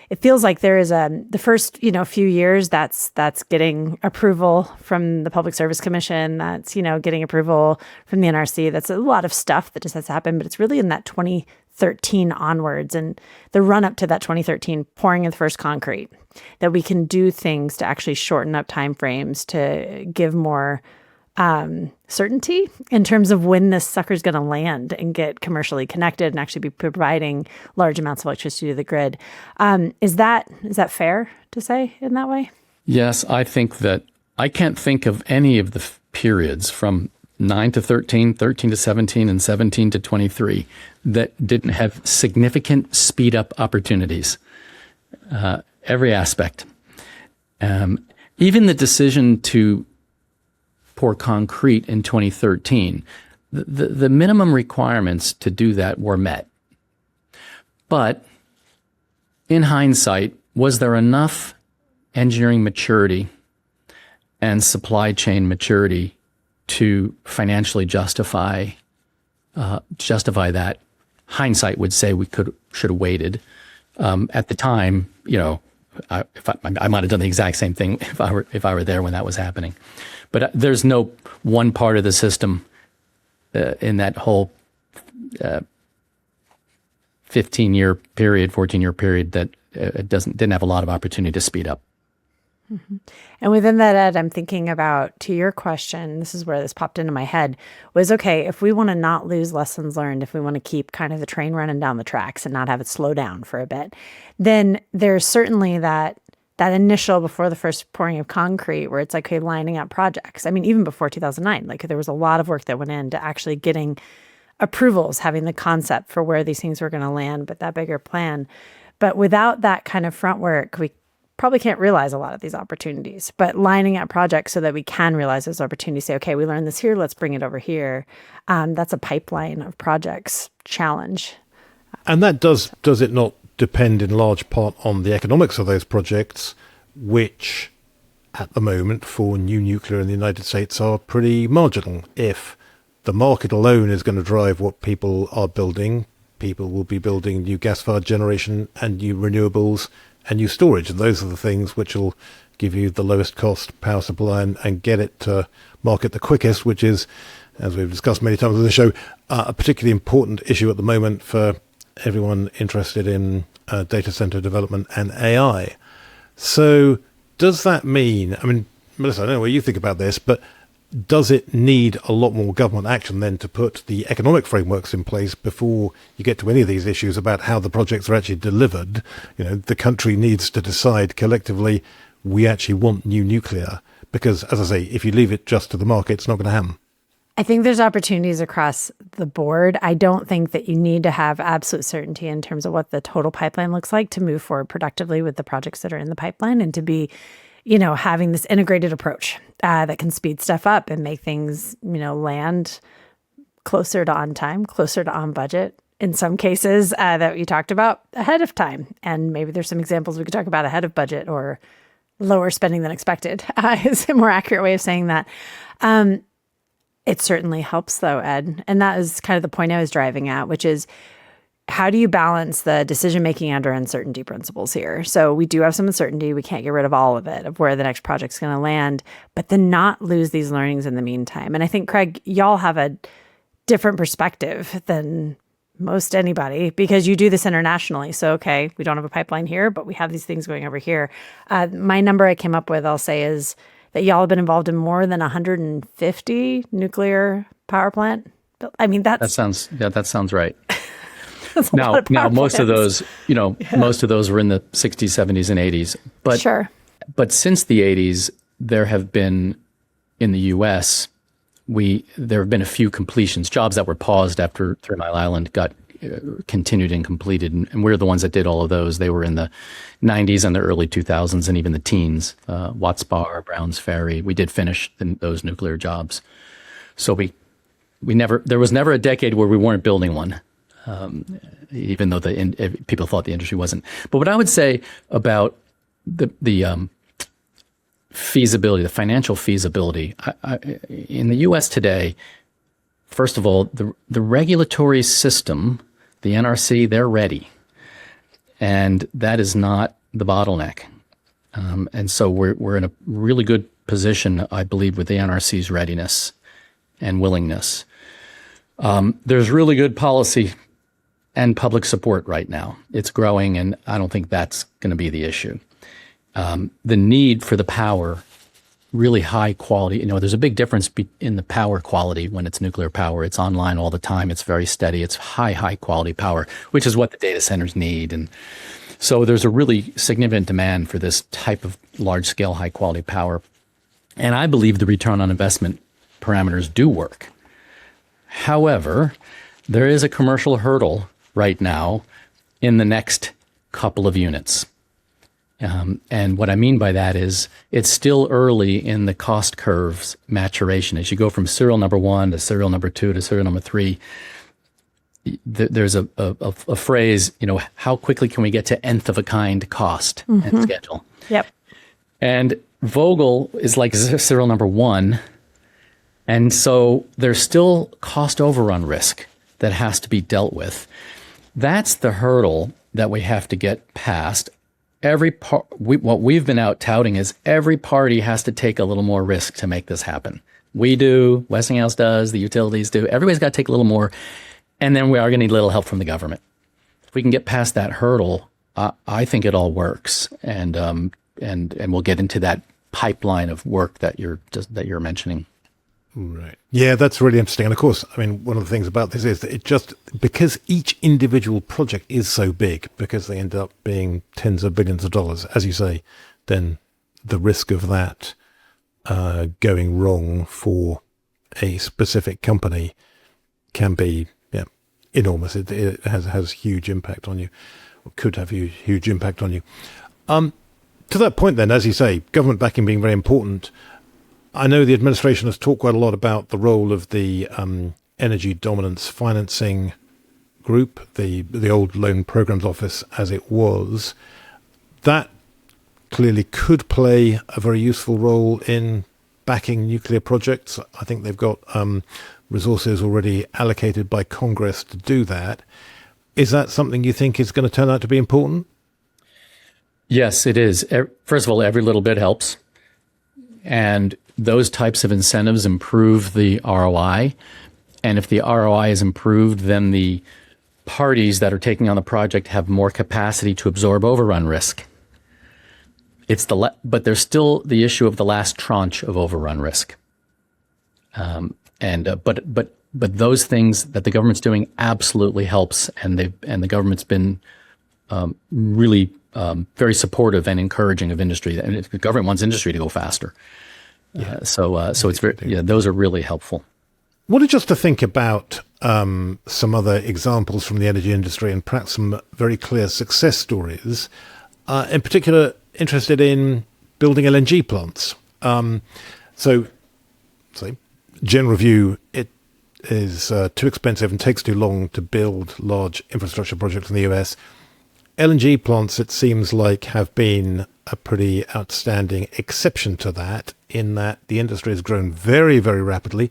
it feels like there is the first, few years that's getting approval from the Public Service Commission, that's, getting approval from the NRC. That's a lot of stuff that just has to happen, but it's really in that 2013 onwards and the run up to that 2013 pouring of the first concrete that we can do things to actually shorten up timeframes to give more certainty in terms of when this sucker's going to land and get commercially connected and actually be providing large amounts of electricity to the grid. Is that fair to say in that way? Yes, I think that I can't think of any of the periods from 9 to 13, 13 to 17, and 17 to 23 that didn't have significant speed up opportunities. Every aspect. Even the decision to pour concrete in 2013, the minimum requirements to do that were met. But in hindsight, was there enough engineering maturity and supply chain maturity to financially justify that? Hindsight would say we should have waited. At the time, I might have done the exact same thing if I were there when that was happening. But there's no one part of the system in that whole 15-year period, 14-year period that didn't have a lot of opportunity to speed up. Mm-hmm. And within that, Ed, I'm thinking about, to your question, this is where this popped into my head, was, okay, if we want to not lose lessons learned, if we want to keep kind of the train running down the tracks and not have it slow down for a bit, then there's certainly that initial, before the first pouring of concrete, where it's like, okay, lining up projects. I mean, even before 2009, like there was a lot of work that went into actually getting approvals, having the concept for where these things were going to land, but that bigger plan. But without that kind of front work, we probably can't realize a lot of these opportunities. But lining up projects so that we can realize those opportunities, say, okay, we learned this here, let's bring it over here. That's a pipeline of projects challenge. And that does it not depend in large part on the economics of those projects, which at the moment for new nuclear in the United States are pretty marginal. If the market alone is going to drive what people are building, people will be building new gas-fired generation and new renewables and new storage. And those are the things which will give you the lowest cost power supply and get it to market the quickest, which is, as we've discussed many times on the show, a particularly important issue at the moment for everyone interested in data center development and AI. So does that mean, I mean, Melissa, I don't know what you think about this, but does it need a lot more government action then to put the economic frameworks in place before you get to any of these issues about how the projects are actually delivered? You know, the country needs to decide collectively, we actually want new nuclear, because, as I say, if you leave it just to the market, it's not going to happen. I think there's opportunities across the board. I don't think that you need to have absolute certainty in terms of what the total pipeline looks like to move forward productively with the projects that are in the pipeline, and to be, you know, having this integrated approach that can speed stuff up and make things, you know, land closer to on time, closer to on budget. In some cases that you talked about, ahead of time. And maybe there's some examples we could talk about ahead of budget, or lower spending than expected is a more accurate way of saying that. It certainly helps, though, Ed. And that is kind of the point I was driving at, which is, how do you balance the decision-making under uncertainty principles here? So we do have some uncertainty. We can't get rid of all of it, of where the next project's going to land, but then not lose these learnings in the meantime. And I think, Craig, y'all have a different perspective than most anybody, because you do this internationally. So, okay, we don't have a pipeline here, but we have these things going over here. My number I came up with, I'll say, is that y'all have been involved in more than 150 nuclear power plant. I mean, that sounds right. Now, most of those, you know, most of those were in the 60s, 70s, and 80s. But sure. But since the 80s, there have been, in the U.S., there have been a few completions, jobs that were paused after 3 Mile Island got continued and completed, and we're the ones that did all of those. They were in the 90s and the early 2000s and even the teens. Watts Bar, Browns Ferry, we did finish those nuclear jobs. So there was never a decade where we weren't building one, even though people thought the industry wasn't. But what I would say about the feasibility, the financial feasibility, in the U.S. today, first of all, the regulatory system, the NRC, they're ready. And that is not the bottleneck. And so we're in a really good position, I believe, with the NRC's readiness and willingness. There's really good policy and public support right now. It's growing, and I don't think that's going to be the issue. The need for the power, really high quality. You know, there's a big difference in the power quality when it's nuclear power. It's online all the time. It's very steady. It's high quality power, which is what the data centers need. And so there's a really significant demand for this type of large scale, high quality power. And I believe the return on investment parameters do work. However, there is a commercial hurdle right now in the next couple of units. And what I mean by that is it's still early in the cost curve's maturation. As you go from serial number 1 to serial number 2 to serial number 3, there's a phrase, you know, how quickly can we get to nth of a kind cost and schedule? Yep. And Vogel is like serial number 1. And so there's still cost overrun risk that has to be dealt with. That's the hurdle that we have to get past. What we've been out touting is every party has to take a little more risk to make this happen. We do, Westinghouse does, the utilities do. Everybody's got to take a little more, and then we are going to need a little help from the government. If we can get past that hurdle, I think it all works, and we'll get into that pipeline of work that you're mentioning. Right. Yeah, that's really interesting. And of course, I mean, one of the things about this is that because each individual project is so big, because they end up being tens of billions of dollars, as you say, then the risk of that going wrong for a specific company can be enormous. It has huge impact on you, or could have huge impact on you. To that point then, as you say, government backing being very important, I know the administration has talked quite a lot about the role of the Energy Dominance Financing Group, the old Loan Programs Office as it was. That clearly could play a very useful role in backing nuclear projects. I think they've got resources already allocated by Congress to do that. Is that something you think is going to turn out to be important? Yes, it is. First of all, every little bit helps. And those types of incentives improve the ROI. And if the ROI is improved, then the parties that are taking on the project have more capacity to absorb overrun risk. But there's still the issue of the last tranche of overrun risk. But those things that the government's doing absolutely helps, and the government's been really very supportive and encouraging of industry, and the government wants industry to go faster. So it's very, those are really helpful. Wanted just to think about some other examples from the energy industry and perhaps some very clear success stories. In particular, interested in building LNG plants. General view, it is too expensive and takes too long to build large infrastructure projects in the US. LNG plants, it seems like, have been a pretty outstanding exception to that, in that the industry has grown very, very rapidly.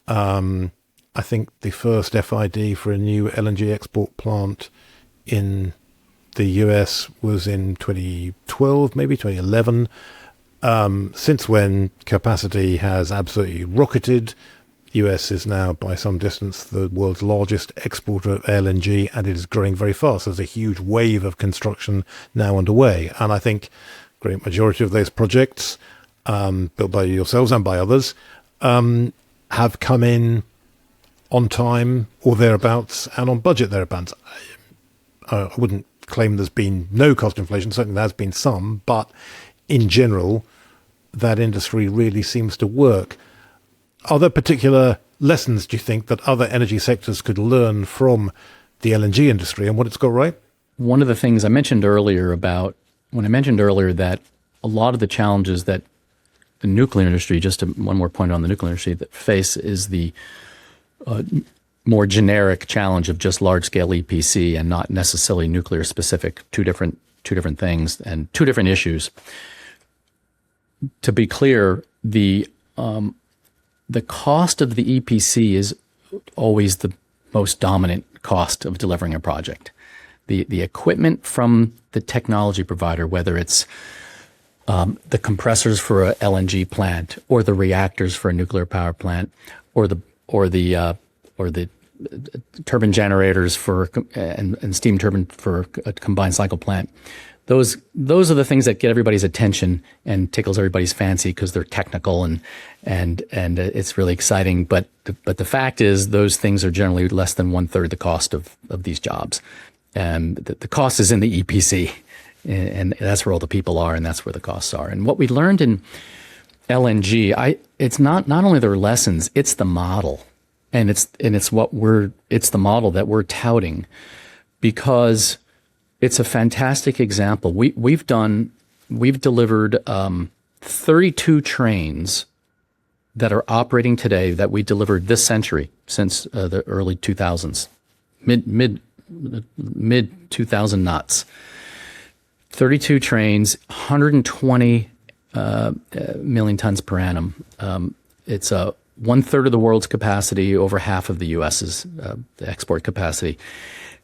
I think the first FID for a new LNG export plant in the US was in 2012, maybe 2011. Since when, capacity has absolutely rocketed. US is now, by some distance, the world's largest exporter of LNG, and it is growing very fast. There's a huge wave of construction now underway. And I think a great majority of those projects, built by yourselves and by others, have come in on time or thereabouts and on budget thereabouts. I wouldn't claim there's been no cost inflation. Certainly there has been some, but in general, that industry really seems to work. Are there particular lessons, do you think, that other energy sectors could learn from the LNG industry and what it's got right? One of the things I mentioned earlier that a lot of the challenges that the nuclear industry, one more point on the nuclear industry, that face is the more generic challenge of just large-scale EPC and not necessarily nuclear-specific, two different things and two different issues. To be clear, the cost of the EPC is always the most dominant cost of delivering a project. The equipment from the technology provider, whether it's the compressors for a LNG plant or the reactors for a nuclear power plant, or the turbine generators and steam turbine for a combined cycle plant. Those are the things that get everybody's attention and tickles everybody's fancy because they're technical and it's really exciting. But the fact is, those things are generally less than 1/3 the cost of these jobs. And the cost is in the EPC, and that's where all the people are, and that's where the costs are. And what we learned in LNG, it's not only their lessons, it's the model, and it's the model that we're touting, because it's a fantastic example. We've delivered 32 trains that are operating today that we delivered this century since the early 2000s, mid 2000 knots. 32 trains, 120 million tons per annum. It's 1/3 of the world's capacity, over half of the U.S.'s export capacity,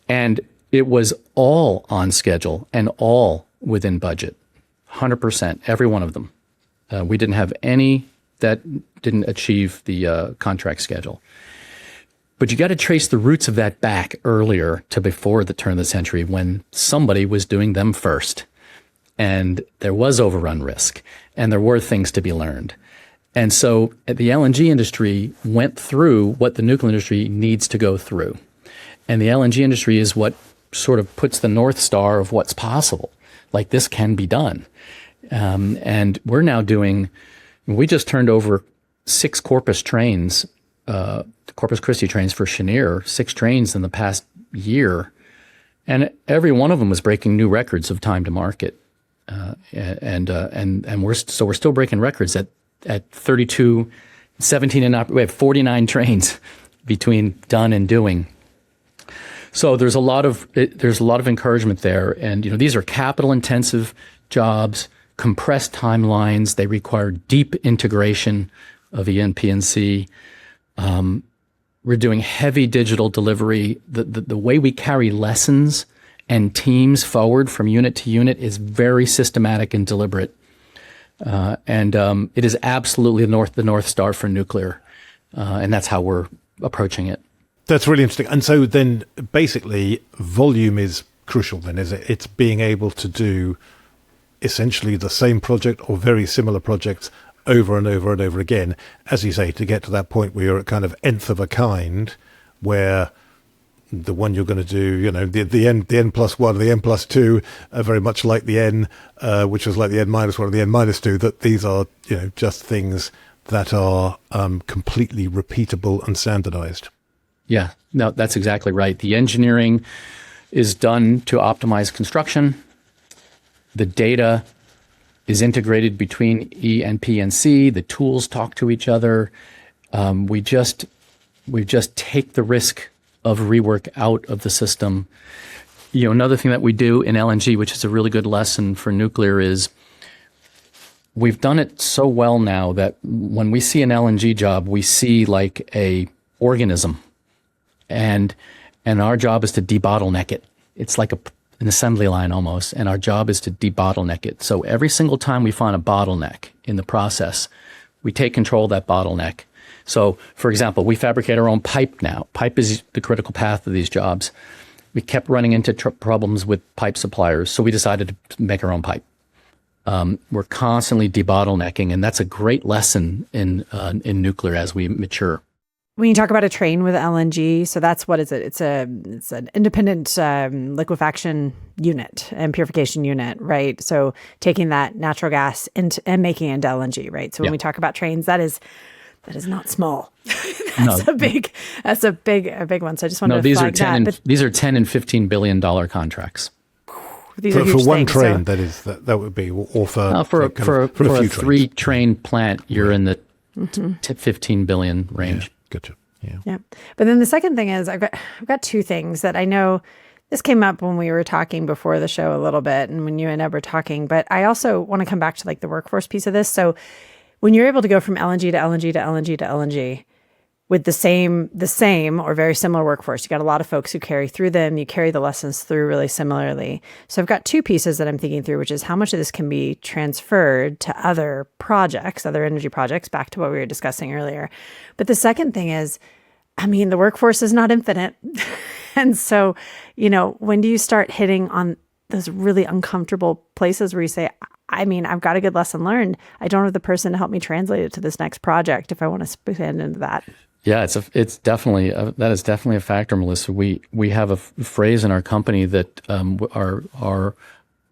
and it was all on schedule and all within budget, 100%, every one of them. We didn't have any that didn't achieve the contract schedule. But you got to trace the roots of that back earlier to before the turn of the century, when somebody was doing them first. And there was overrun risk, and there were things to be learned. And so the LNG industry went through what the nuclear industry needs to go through. And the LNG industry is what sort of puts the North Star of what's possible. Like, this can be done. And we're now we just turned over 6 Corpus trains, Corpus Christi trains for Cheniere, 6 trains in the past year. And every one of them was breaking new records of time to market. And we're still breaking records at 32, 17 and up. We have 49 trains between done and doing. So there's a lot of encouragement there, and these are capital intensive jobs, compressed timelines. They require deep integration of ENP&C. We're doing heavy digital delivery. The way we carry lessons and teams forward from unit to unit is very systematic and deliberate. And it is absolutely the North Star for nuclear. And that's how we're approaching it. That's really interesting. And so then basically volume is crucial then, is it? It's being able to do essentially the same project or very similar projects over and over and over again, as you say, to get to that point where you're at kind of nth of a kind, where the one you're going to do, the n plus 1, the n plus 2 are very much like the n, which was like the n minus 1 and the n minus 2, that these are, just things that are completely repeatable and standardized. Yeah, no, that's exactly right. The engineering is done to optimize construction. The data is integrated between E and P and C. The tools talk to each other. We just take the risk of rework out of the system. Another thing that we do in LNG, which is a really good lesson for nuclear, is we've done it so well now that when we see an LNG job, we see like a organism, and our job is to debottleneck it. It's like an assembly line almost, and our job is to debottleneck it. So every single time we find a bottleneck in the process, we take control of that bottleneck. So, for example, we fabricate our own pipe now. Pipe is the critical path of these jobs. We kept running into problems with pipe suppliers, so we decided to make our own pipe. We're constantly debottlenecking, and that's a great lesson in nuclear as we mature. When you talk about a train with LNG, so that's what is it? It's an independent liquefaction unit and purification unit, right? So taking that natural gas and making it into LNG, right? So when we talk about trains, that is not small. That's a big one. So I just wanted to flag that. These are $10 and $15 billion contracts. These are huge for one things, train, so. that would be, or for a few 3-train plant, you're in the 15 billion range. Yeah. Gotcha. Yeah. Yeah. But then the second thing is I've got two things that I know this came up when we were talking before the show a little bit and when you and Ed were talking, but I also want to come back to like the workforce piece of this. So when you're able to go from LNG to LNG to LNG to LNG with the same or very similar workforce, you got a lot of folks who carry through them, you carry the lessons through really similarly. So I've got two pieces that I'm thinking through, which is how much of this can be transferred to other projects, other energy projects, back to what we were discussing earlier. But the second thing is, the workforce is not infinite. And so, when do you start hitting on those really uncomfortable places where you say, I've got a good lesson learned. I don't have the person to help me translate it to this next project if I want to spend into that. Yeah, it's definitely that is definitely a factor, Melissa. We have a phrase in our company that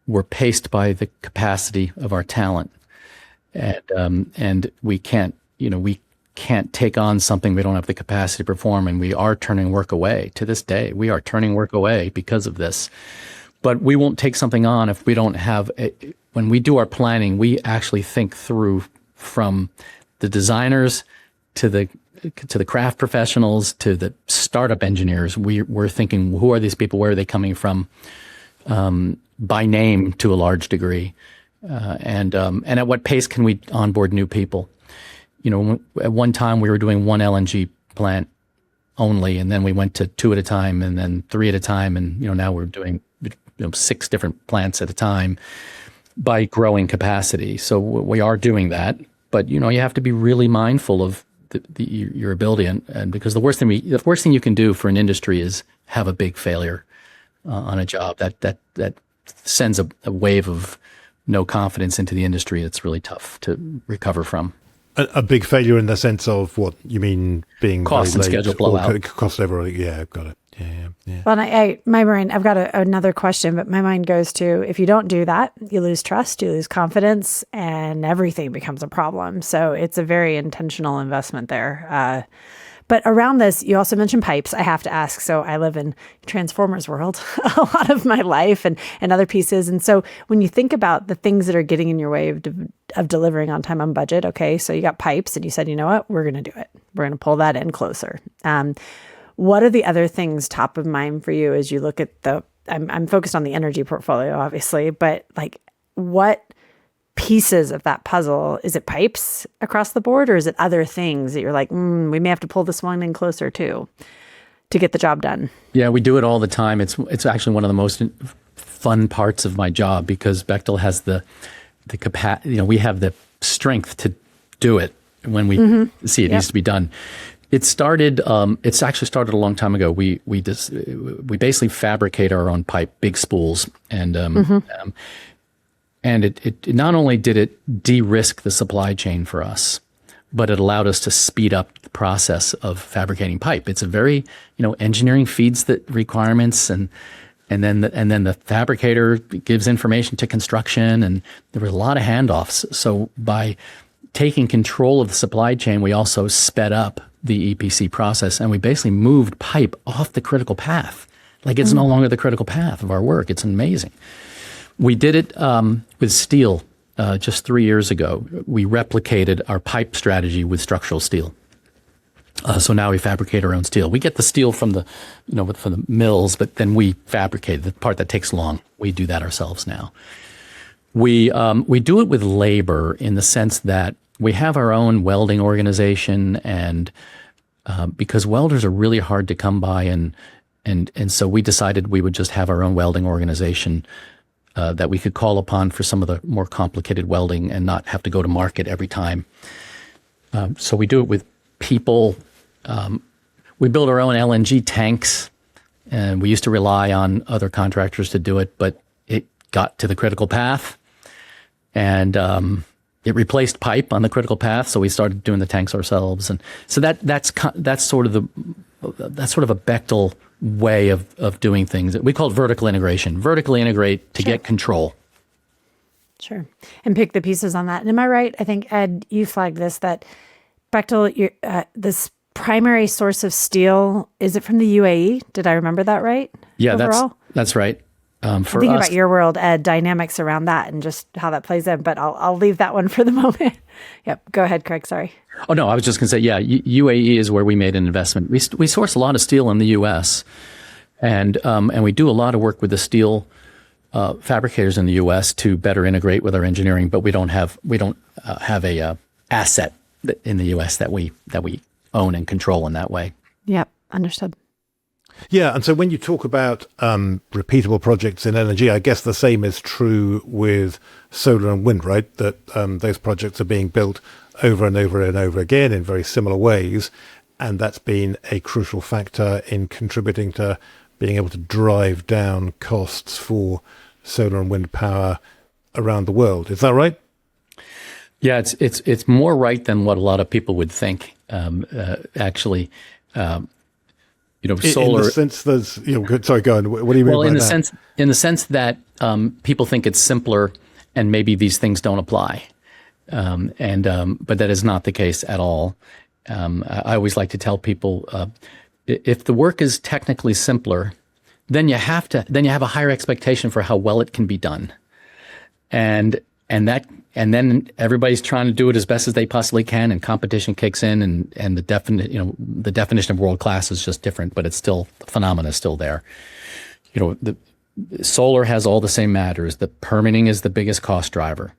we're paced by the capacity of our talent, and we can't take on something we don't have the capacity to perform, and we are turning work away. To this day, we are turning work away because of this. But we won't take something on if we don't have when we do our planning, we actually think through from the designers to the craft professionals to the startup engineers. We're thinking, who are these people? Where are they coming from? By name to a large degree, and at what pace can we onboard new people? At one time we were doing one LNG plant only, and then we went to 2 at a time, and then 3 at a time, and now we're doing 6 different plants at a time by growing capacity. So we are doing that, but you have to be really mindful of your ability, and because the worst thing you can do for an industry is have a big failure on a job that sends a wave of no confidence into the industry. It's really tough to recover from. A big failure in the sense of what you mean, being cost and schedule blowout. Cost everything. Yeah, got it. Yeah. Well, my brain, I've got another question, but my mind goes to, if you don't do that, you lose trust, you lose confidence, and everything becomes a problem. So it's a very intentional investment there. But around this, you also mentioned pipes. I have to ask. So I live in Transformers world a lot of my life and other pieces. And so when you think about the things that are getting in your way of delivering on time, on budget, okay, so you got pipes and you said, you know what, we're going to do it. We're going to pull that in closer. What are the other things top of mind for you as you look at I'm focused on the energy portfolio, obviously, but like what pieces of that puzzle, is it pipes across the board or is it other things that you're like, we may have to pull this one in closer too? to get the job done. Yeah, we do it all the time. It's actually one of the most fun parts of my job because Bechtel has the capacity. We have the strength to do it when we see it needs to be done. It's actually started a long time ago. We basically fabricate our own pipe, big spools, and it not only did it de-risk the supply chain for us, but it allowed us to speed up the process of fabricating pipe. It's a very, engineering feeds the requirements and then the fabricator gives information to construction, and there were a lot of handoffs. So by taking control of the supply chain, we also sped up the EPC process, and we basically moved pipe off the critical path. Like it's no longer the critical path of our work. It's amazing. We did it with steel just 3 years ago. We replicated our pipe strategy with structural steel. So now we fabricate our own steel. We get the steel from the mills, but then we fabricate the part that takes long. We do that ourselves now. We do it with labor in the sense that we have our own welding organization, and because welders are really hard to come by, and so we decided we would just have our own welding organization that we could call upon for some of the more complicated welding and not have to go to market every time. So we do it with people. We build our own LNG tanks, and we used to rely on other contractors to do it, but it got to the critical path, and it replaced pipe on the critical path. So we started doing the tanks ourselves, and so that's sort of a Bechtel way of doing things. We call it vertical integration. Vertically integrate to get control. Sure, and pick the pieces on that. And am I right? I think Ed, you flagged this that Bechtel, this primary source of steel, is it from the UAE? Did I remember that right? Yeah, overall? that's right. I'm thinking about your world, Ed, dynamics around that and just how that plays in, but I'll leave that one for the moment. Yep, go ahead, Craig, sorry. Oh, no, I was just going to say, yeah, UAE is where we made an investment. We source a lot of steel in the U.S., and we do a lot of work with the steel fabricators in the U.S. to better integrate with our engineering, but we don't have a asset in the U.S. that we own and control in that way. Yep, understood. Yeah, and so when you talk about repeatable projects in energy, I guess the same is true with solar and wind, right? That those projects are being built over and over and over again in very similar ways, and that's been a crucial factor in contributing to being able to drive down costs for solar and wind power around the world. Is that right? Yeah, it's more right than what a lot of people would think. Actually, solar. In the sense there's, sorry, go on. What do you mean by that? In the sense that people think it's simpler, and maybe these things don't apply, but that is not the case at all. I always like to tell people, if the work is technically simpler, then you have a higher expectation for how well it can be done, and then everybody's trying to do it as best as they possibly can, and competition kicks in, and the definition of world class is just different, but it's still, the phenomena is still there. The solar has all the same matters. The permitting is the biggest cost driver,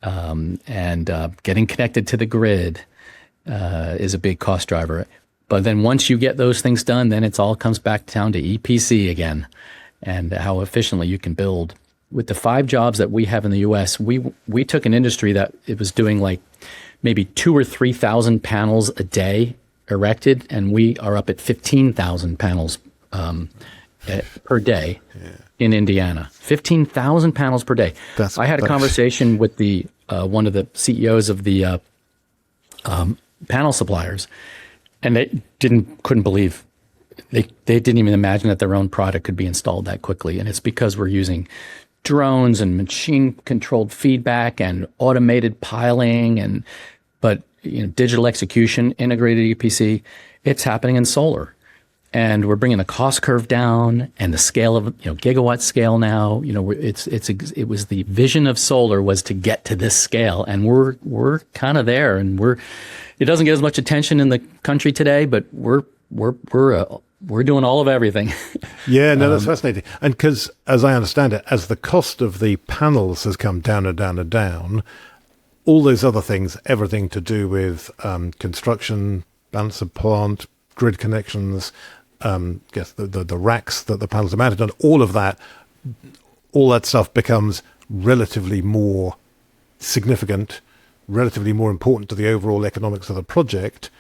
and getting connected to the grid is a big cost driver. But then once you get those things done, then it all comes back down to EPC again, and how efficiently you can build. With the 5 jobs that we have in the U.S., we took an industry that it was doing like maybe 2,000 or 3,000 panels a day erected, and we are up at 15,000 panels per day in Indiana. 15,000 panels per day. I had a conversation with the one of the CEOs of the panel suppliers, and they couldn't believe. They didn't even imagine that their own product could be installed that quickly, and it's because we're using drones and machine-controlled feedback and automated piling, but digital execution, integrated EPC. It's happening in solar, and we're bringing the cost curve down and the scale of gigawatt scale now. It was the vision of solar was to get to this scale, and we're kind of there, and it doesn't get as much attention in the country today, but we're doing all of everything. Yeah, no, that's fascinating. And because, as I understand it, as the cost of the panels has come down and down and down, all those other things, everything to do with construction, balance of plant, grid connections, guess the racks that the panels are mounted on, all that stuff becomes relatively more significant, relatively more important to the overall economics of the project,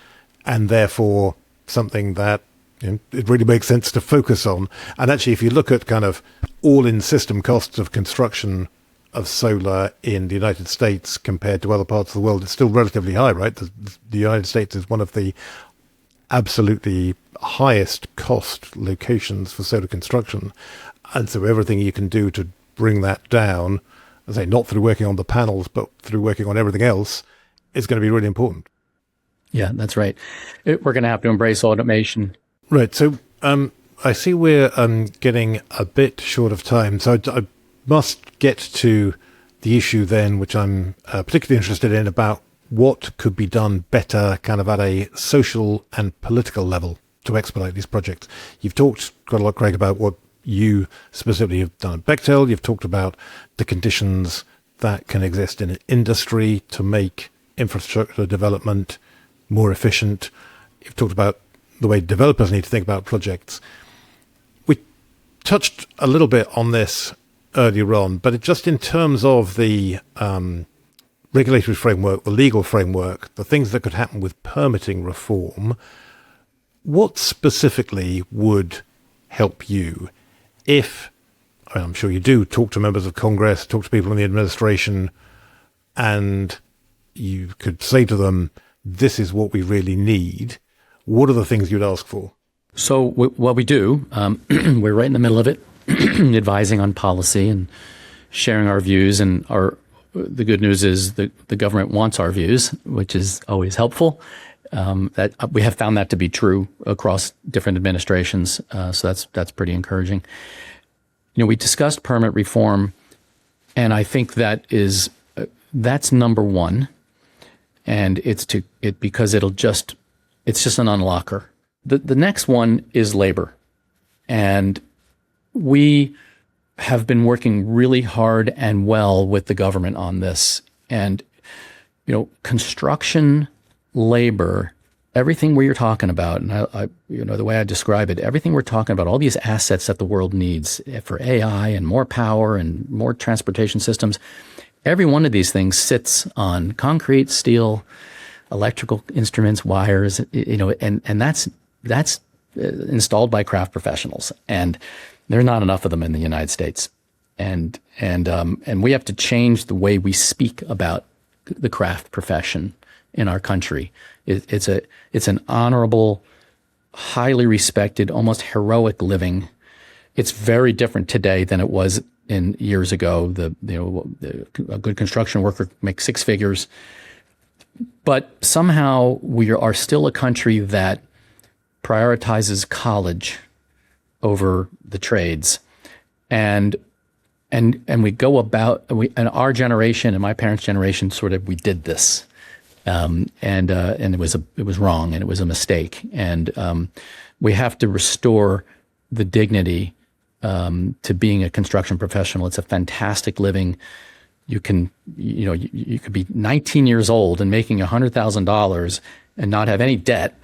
and therefore something that it really makes sense to focus on. And actually, if you look at kind of all-in system costs of construction of solar in the United States compared to other parts of the world, it's still relatively high, right? The United States is one of the absolutely highest cost locations for solar construction. And so everything you can do to bring that down, I say not through working on the panels, but through working on everything else, is going to be really important. Yeah, that's right. We're going to have to embrace automation. Right. So I see we're getting a bit short of time. So I must get to the issue then, which I'm particularly interested in, about what could be done better kind of at a social and political level to expedite these projects. You've talked quite a lot, Craig, about what you specifically have done at Bechtel. You've talked about the conditions that can exist in industry to make infrastructure development more efficient. You've talked about the way developers need to think about projects. We touched a little bit on this earlier on, but just in terms of the regulatory framework, the legal framework, the things that could happen with permitting reform, what specifically would help you if, I'm sure you do, talk to members of Congress, talk to people in the administration, and you could say to them, this is what we really need. What are the things you'd ask for? So what we do, we're right in the middle of it, advising on policy and sharing our views. And the good news is the government wants our views, which is always helpful. That we have found that to be true across different administrations. So that's pretty encouraging. We discussed permit reform, and I think that's number one. And it's because it's just an unlocker. The next one is labor. And we have been working really hard and well with the government on this. And, construction labor, everything you're talking about, and the way I describe it, everything we're talking about, all these assets that the world needs for AI and more power and more transportation systems, every one of these things sits on concrete, steel, electrical instruments, wires, and that's installed by craft professionals, and there are not enough of them in the United States, and we have to change the way we speak about the craft profession in our country. It's an honorable, highly respected, almost heroic living. It's very different today than it was in years ago. A good construction worker makes six figures, but somehow we are still a country that prioritizes college over the trades, and we go about and our generation and my parents' generation we did this, and it was wrong and it was a mistake, and we have to restore the dignity to being a construction professional. It's a fantastic living. You could be 19 years old and making $100,000 and not have any debt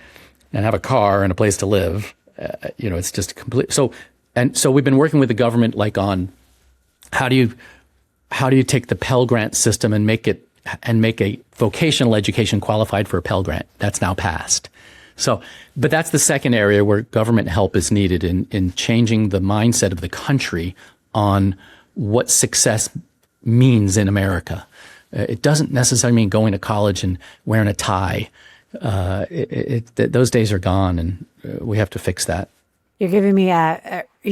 and have a car and a place to live. It's just complete. So we've been working with the government on how do you take the Pell Grant system and make a vocational education qualified for a Pell Grant. That's now passed. But that's the second area where government help is needed in changing the mindset of the country on what success means in America. It doesn't necessarily mean going to college and wearing a tie. Those days are gone, and we have to fix that. You're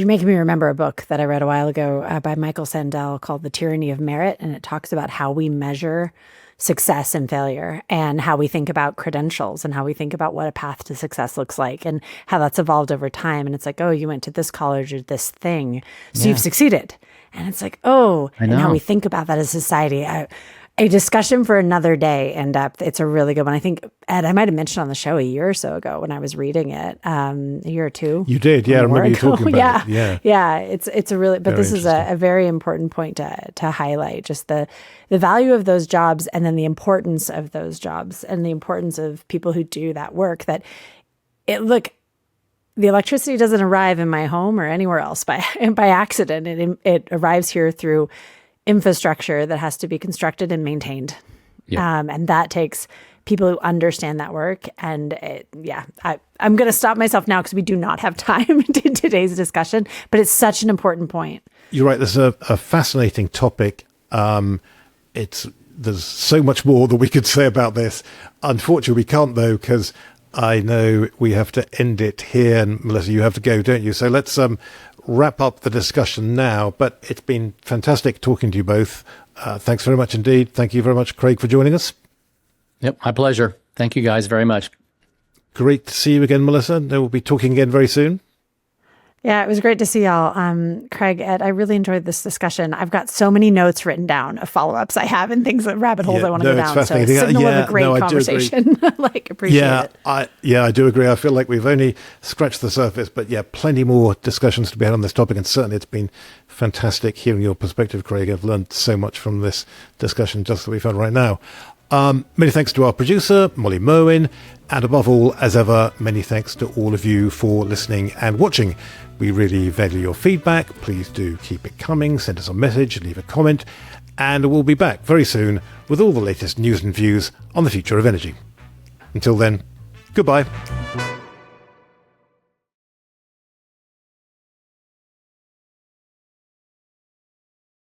making me remember a book that I read a while ago by Michael Sandel called The Tyranny of Merit, and it talks about how we measure success and failure and how we think about credentials and how we think about what a path to success looks like and how that's evolved over time. And it's like, oh, you went to this college or this thing, so you've succeeded. And it's like, and how we think about that as society. A discussion for another day, and it's a really good one. I think, Ed, I might have mentioned on the show a year or so ago when I was reading it, a year or two. You did, yeah. I remember you talking about it. Yeah. It's a really, but this is a very important point to highlight, just the value of those jobs, and then the importance of those jobs, and the importance of people who do that work. the electricity doesn't arrive in my home or anywhere else by accident. It arrives here through infrastructure that has to be constructed and maintained. Yeah. And that takes people who understand that work. And I'm going to stop myself now because we do not have time in today's discussion, but it's such an important point. You're right. There's a fascinating topic. There's so much more that we could say about this. Unfortunately, we can't, though, because I know we have to end it here. And Melissa, you have to go, don't you? So let's wrap up the discussion now. But it's been fantastic talking to you both. Thanks very much indeed. Thank you very much, Craig, for joining us. Yep, my pleasure. Thank you guys very much. Great to see you again, Melissa. We'll be talking again very soon. Yeah, it was great to see y'all. Craig, Ed, I really enjoyed this discussion. I've got so many notes written down of follow-ups I have and things, rabbit holes I want to go down. So it's signal of a great conversation. Appreciate it. I do agree. I feel like we've only scratched the surface, but plenty more discussions to be had on this topic. And certainly it's been fantastic hearing your perspective, Craig. I've learned so much from this discussion just that we've had right now. Many thanks to our producer, Molly Merwin, and above all, as ever, many thanks to all of you for listening and watching. We really value your feedback. Please do keep it coming. Send us a message, leave a comment, and we'll be back very soon with all the latest news and views on the future of energy. Until then, goodbye.